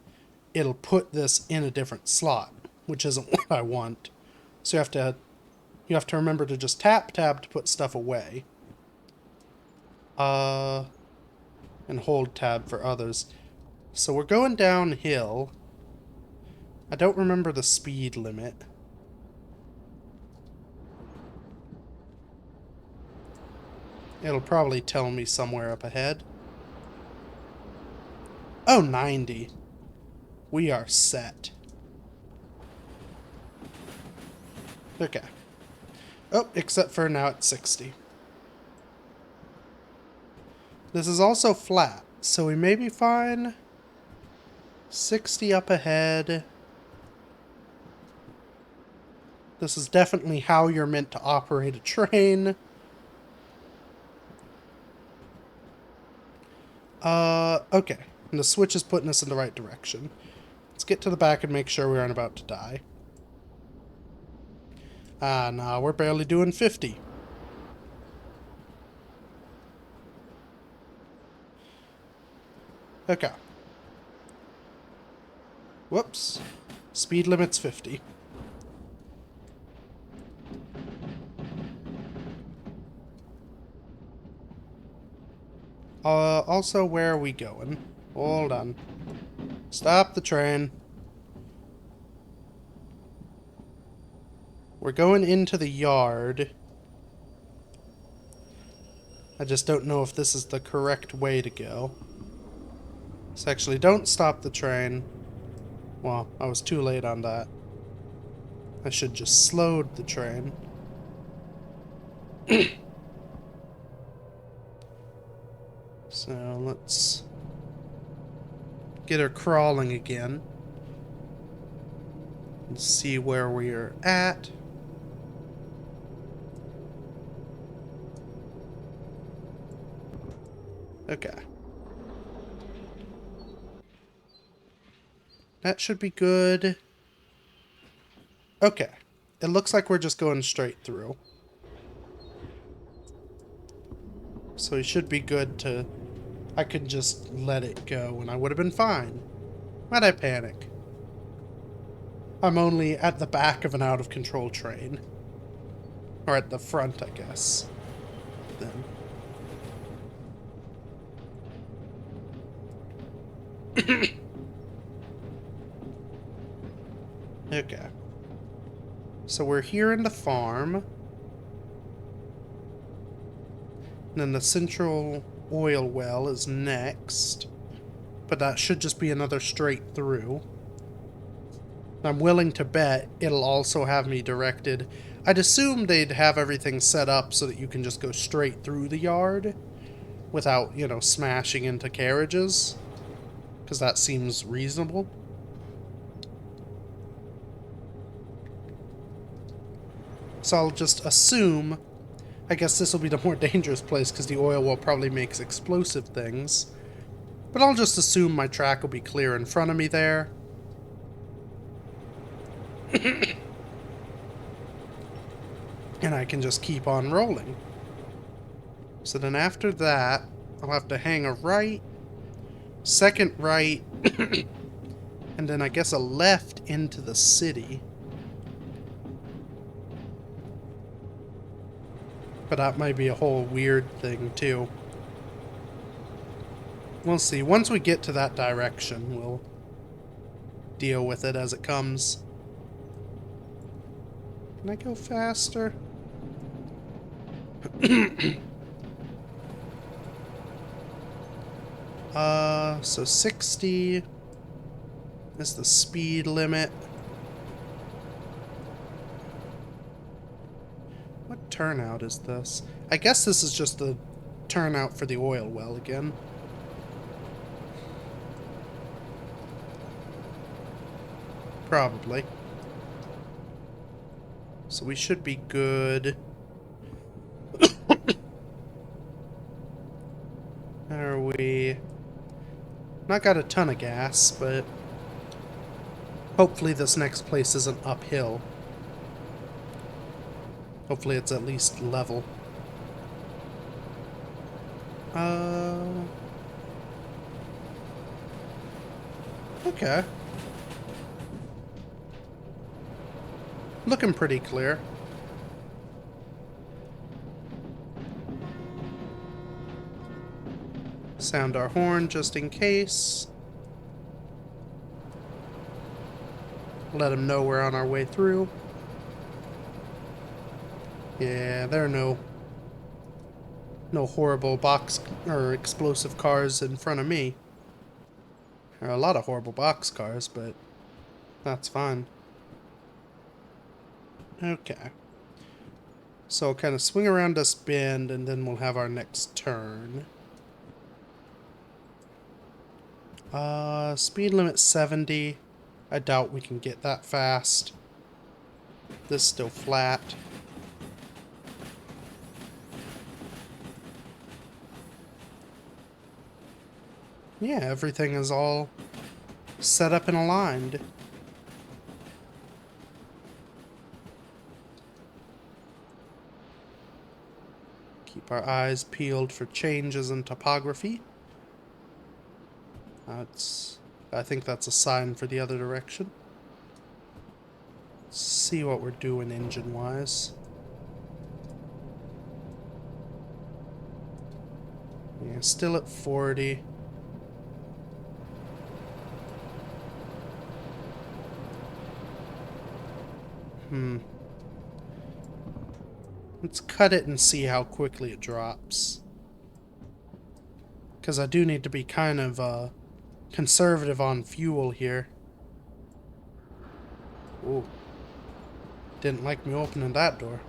it'll put this in a different slot, which isn't what I want. So you have to remember to just tap tab to put stuff away. And hold tab for others. So we're going downhill. I don't remember the speed limit. It'll probably tell me somewhere up ahead. Oh, 90. We are set. Okay. Oh, except for now it's 60. This is also flat, so we may be fine. 60 up ahead. This is definitely how you're meant to operate a train. Okay. And the switch is putting us in the right direction. Let's get to the back and make sure we aren't about to die. Ah, nah, we're barely doing 50. Okay. Whoops. Speed limit's 50. Also, where are we going? Hold on. Stop the train. We're going into the yard. I just don't know if this is the correct way to go. So actually, don't stop the train. Well, I was too late on that. I should just slowed the train. So let's get her crawling again. And see where we are at. Okay. That should be good. Okay. It looks like we're just going straight through. So it should be good to... I could just let it go and I would have been fine. Why'd I panic? I'm only at the back of an out-of-control train. Or at the front, I guess. Then. Okay. So we're here in the farm. And then the central oil well is next. But that should just be another straight through. I'm willing to bet it'll also have me directed. I'd assume they'd have everything set up so that you can just go straight through the yard without, you know, smashing into carriages. Because that seems reasonable. So I'll just assume... I guess this will be the more dangerous place because the oil well probably makes explosive things. But I'll just assume my track will be clear in front of me there. And I can just keep on rolling. So then after that, I'll have to hang a right, second right, and then I guess a left into the city. But that might be a whole weird thing, too. We'll see. Once we get to that direction, we'll deal with it as it comes. Can I go faster? So 60 is the speed limit. What turnout is this? I guess this is just the turnout for the oil well again. Probably. So we should be good. Are we... Not got a ton of gas, but... Hopefully this next place isn't uphill. Hopefully it's at least level. Okay. Looking pretty clear. Sound our horn just in case. Let them know we're on our way through. Yeah, there are no horrible box or explosive cars in front of me. There are a lot of horrible box cars, but that's fine. Okay. So I'll kind of swing around this bend and then we'll have our next turn. Speed limit 70. I doubt we can get that fast. This is still flat. Yeah, everything is all set up and aligned. Keep our eyes peeled for changes in topography. I think that's a sign for the other direction. Let's see what we're doing engine-wise. Yeah, still at 40. Let's cut it and see how quickly it drops. Because I do need to be kind of conservative on fuel here. Ooh. Didn't like me opening that door.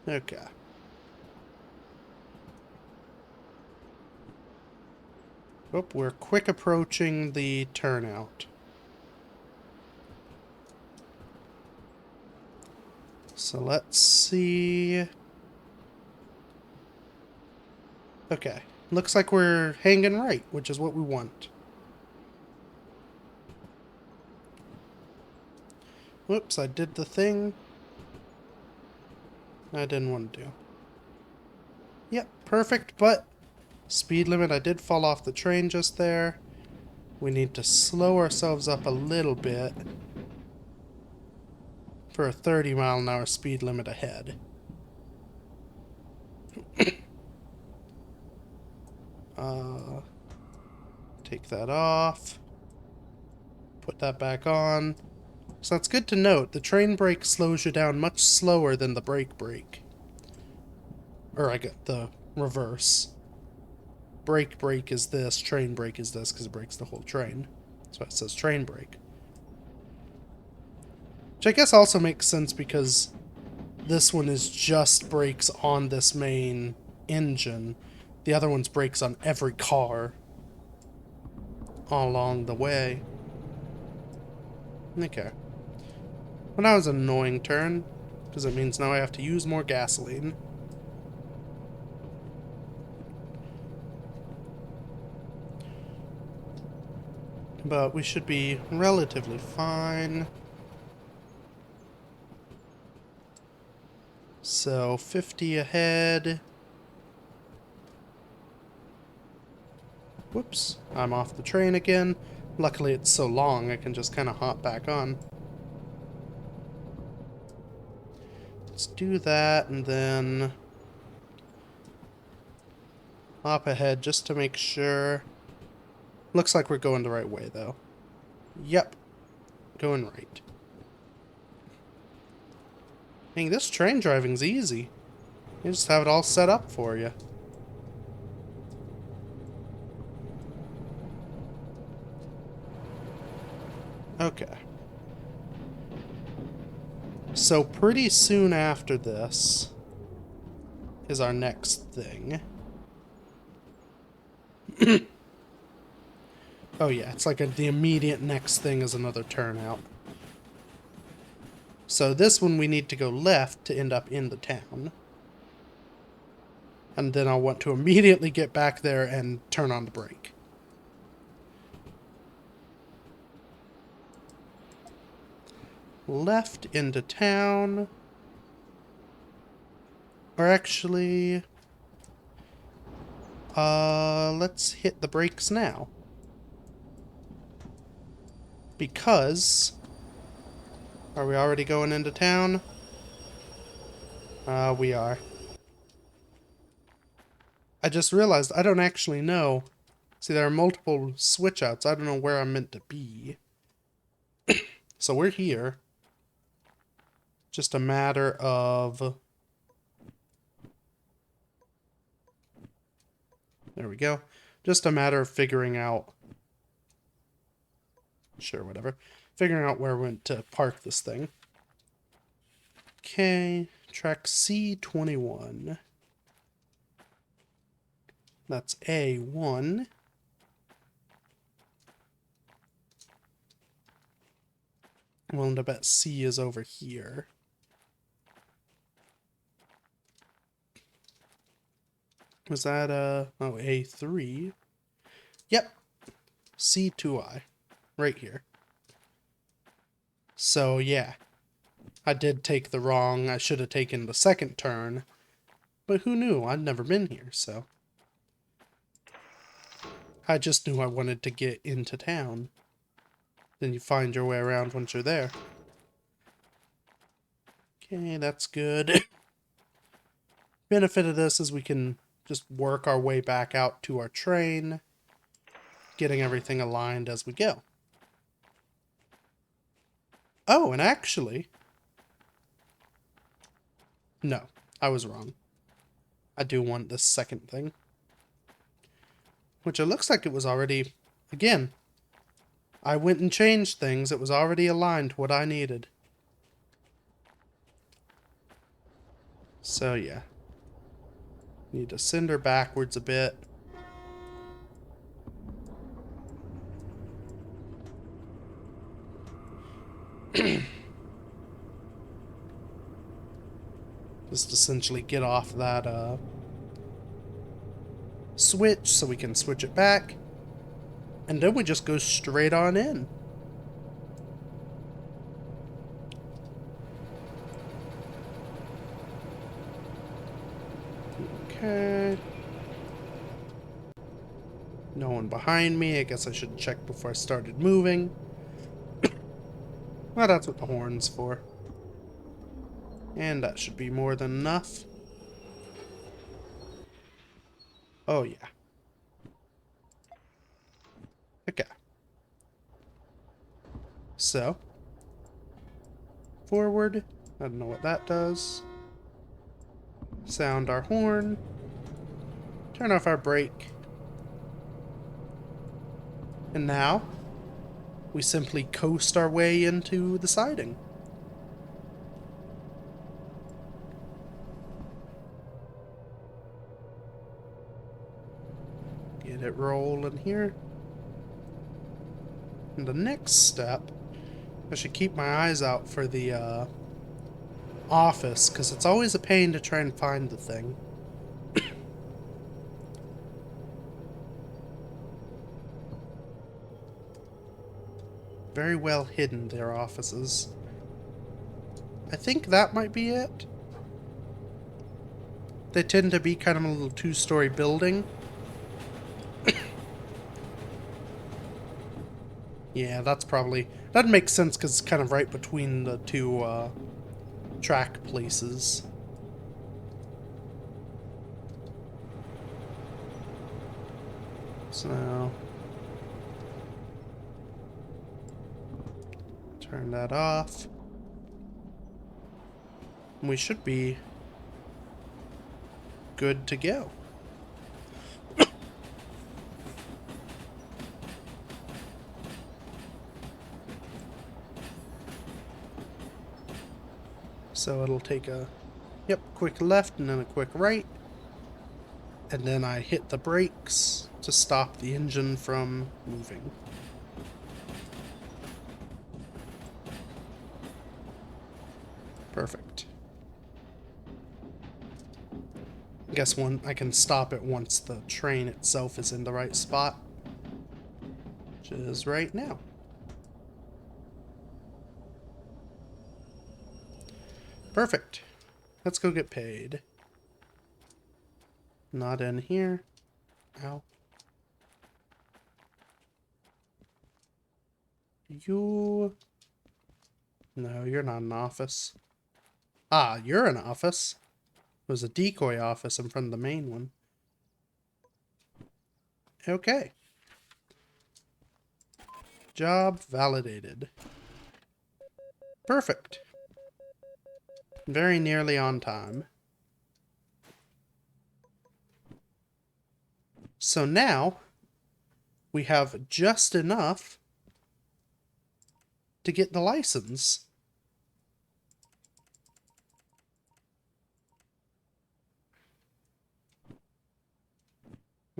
Okay. Oh, we're quick approaching the turnout. So let's see. Okay. Looks like we're hanging right, which is what we want. Whoops, I did the thing I didn't want to do. Yep, perfect, but speed limit, I did fall off the train just there. We need to slow ourselves up a little bit for a 30-mile-an-hour speed limit ahead. Take that off. Put that back on. So that's good to note. The train brake slows you down much slower than the brake. Or I get the reverse. Brake is this, train brake is this, because it brakes the whole train. That's why it says train brake. Which I guess also makes sense because this one is just brakes on this main engine. The other one's brakes on every car all along the way. Okay. Well, that was an annoying turn, because it means now I have to use more gasoline. But we should be relatively fine. So, 50 ahead. Whoops, I'm off the train again. Luckily it's so long I can just kind of hop back on. Let's do that and then hop ahead just to make sure. Looks like we're going the right way though. Yep, going right. Dang, this train driving's easy. You just have it all set up for you. Okay. So pretty soon after this is our next thing. Oh yeah, it's like the immediate next thing is another turnout. So this one we need to go left to end up in the town. And then I'll want to immediately get back there and turn on the brake. Left into town. Or actually, let's hit the brakes now. Because, are we already going into town? We are. I just realized I don't actually know. See, there are multiple switch outs. I don't know where I'm meant to be. So we're here. Just a matter of... There we go. Just a matter of figuring out... Sure, whatever. Figuring out where we went to park this thing. Okay, track C21. That's A1. We'll end up at C is over here. Was that, oh, A3? Yep. C2I. Right here. So, yeah. I did take the wrong, I should have taken the second turn. But who knew? I'd never been here, so. I just knew I wanted to get into town. Then you find your way around once you're there. Okay, that's good. Benefit of this is we can just work our way back out to our train, getting everything aligned as we go. Oh, and actually... No, I was wrong. I do want this second thing. Which it looks like it was already... Again, I went and changed things. It was already aligned to what I needed. So, yeah. Need to send her backwards a bit. Just essentially get off that, switch so we can switch it back. And then we just go straight on in. Okay. No one behind me. I guess I should check before I started moving. Well, that's what the horn's for. And that should be more than enough. Oh, yeah. Okay. So. Forward. I don't know what that does. Sound our horn. Turn off our brake. And now, we simply coast our way into the siding. Get it rolling here. And the next step, I should keep my eyes out for the office, because it's always a pain to try and find the thing. Very well hidden, their offices. I think that might be it. They tend to be kind of a little two-story building. Yeah, that's probably... That makes sense because it's kind of right between the two track places. So... Turn that off. We should be good to go. So it'll take a, yep, quick left and then a quick right. And then I hit the brakes to stop the engine from moving. Perfect. I guess I can stop it once the train itself is in the right spot. Which is right now. Perfect. Let's go get paid. Not in here. Ow. You... No, you're not an office. Ah, you're an office. There's a decoy office in front of the main one. Okay. Job validated. Perfect. Very nearly on time. So now, we have just enough to get the license.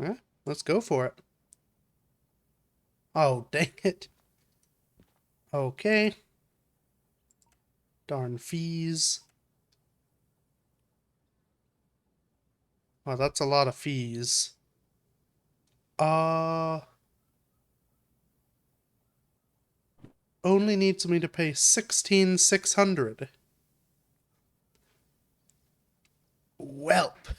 Yeah, let's go for it. Oh, dang it. Okay. Darn fees. Oh, that's a lot of fees. Uh, only needs me to pay 16,600. Welp.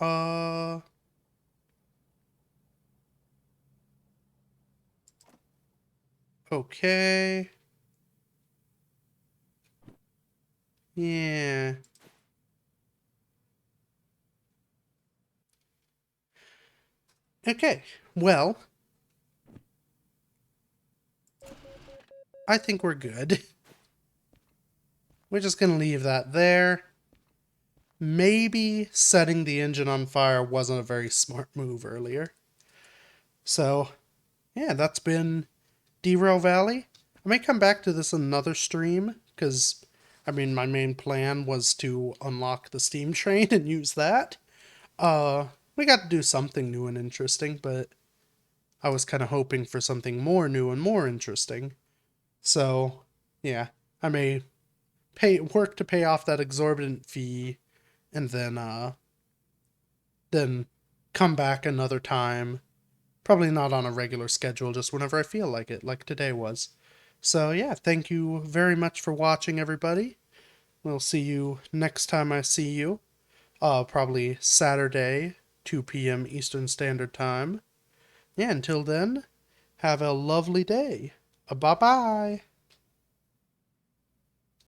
Uh, okay. Yeah. Okay. Well, I think we're good. We're just gonna leave that there. Maybe setting the engine on fire wasn't a very smart move earlier. So, yeah, that's been Derail Valley. I may come back to this in another stream, because, I mean, my main plan was to unlock the steam train and use that. We got to do something new and interesting, but I was kind of hoping for something more new and more interesting. So, yeah, I may work to pay off that exorbitant fee, and then come back another time. Probably not on a regular schedule, just whenever I feel like it, like today was. So yeah, thank you very much for watching, everybody. We'll see you next time I see you. Probably Saturday, 2 p.m. Eastern Standard Time. Yeah, until then, have a lovely day. Bye bye.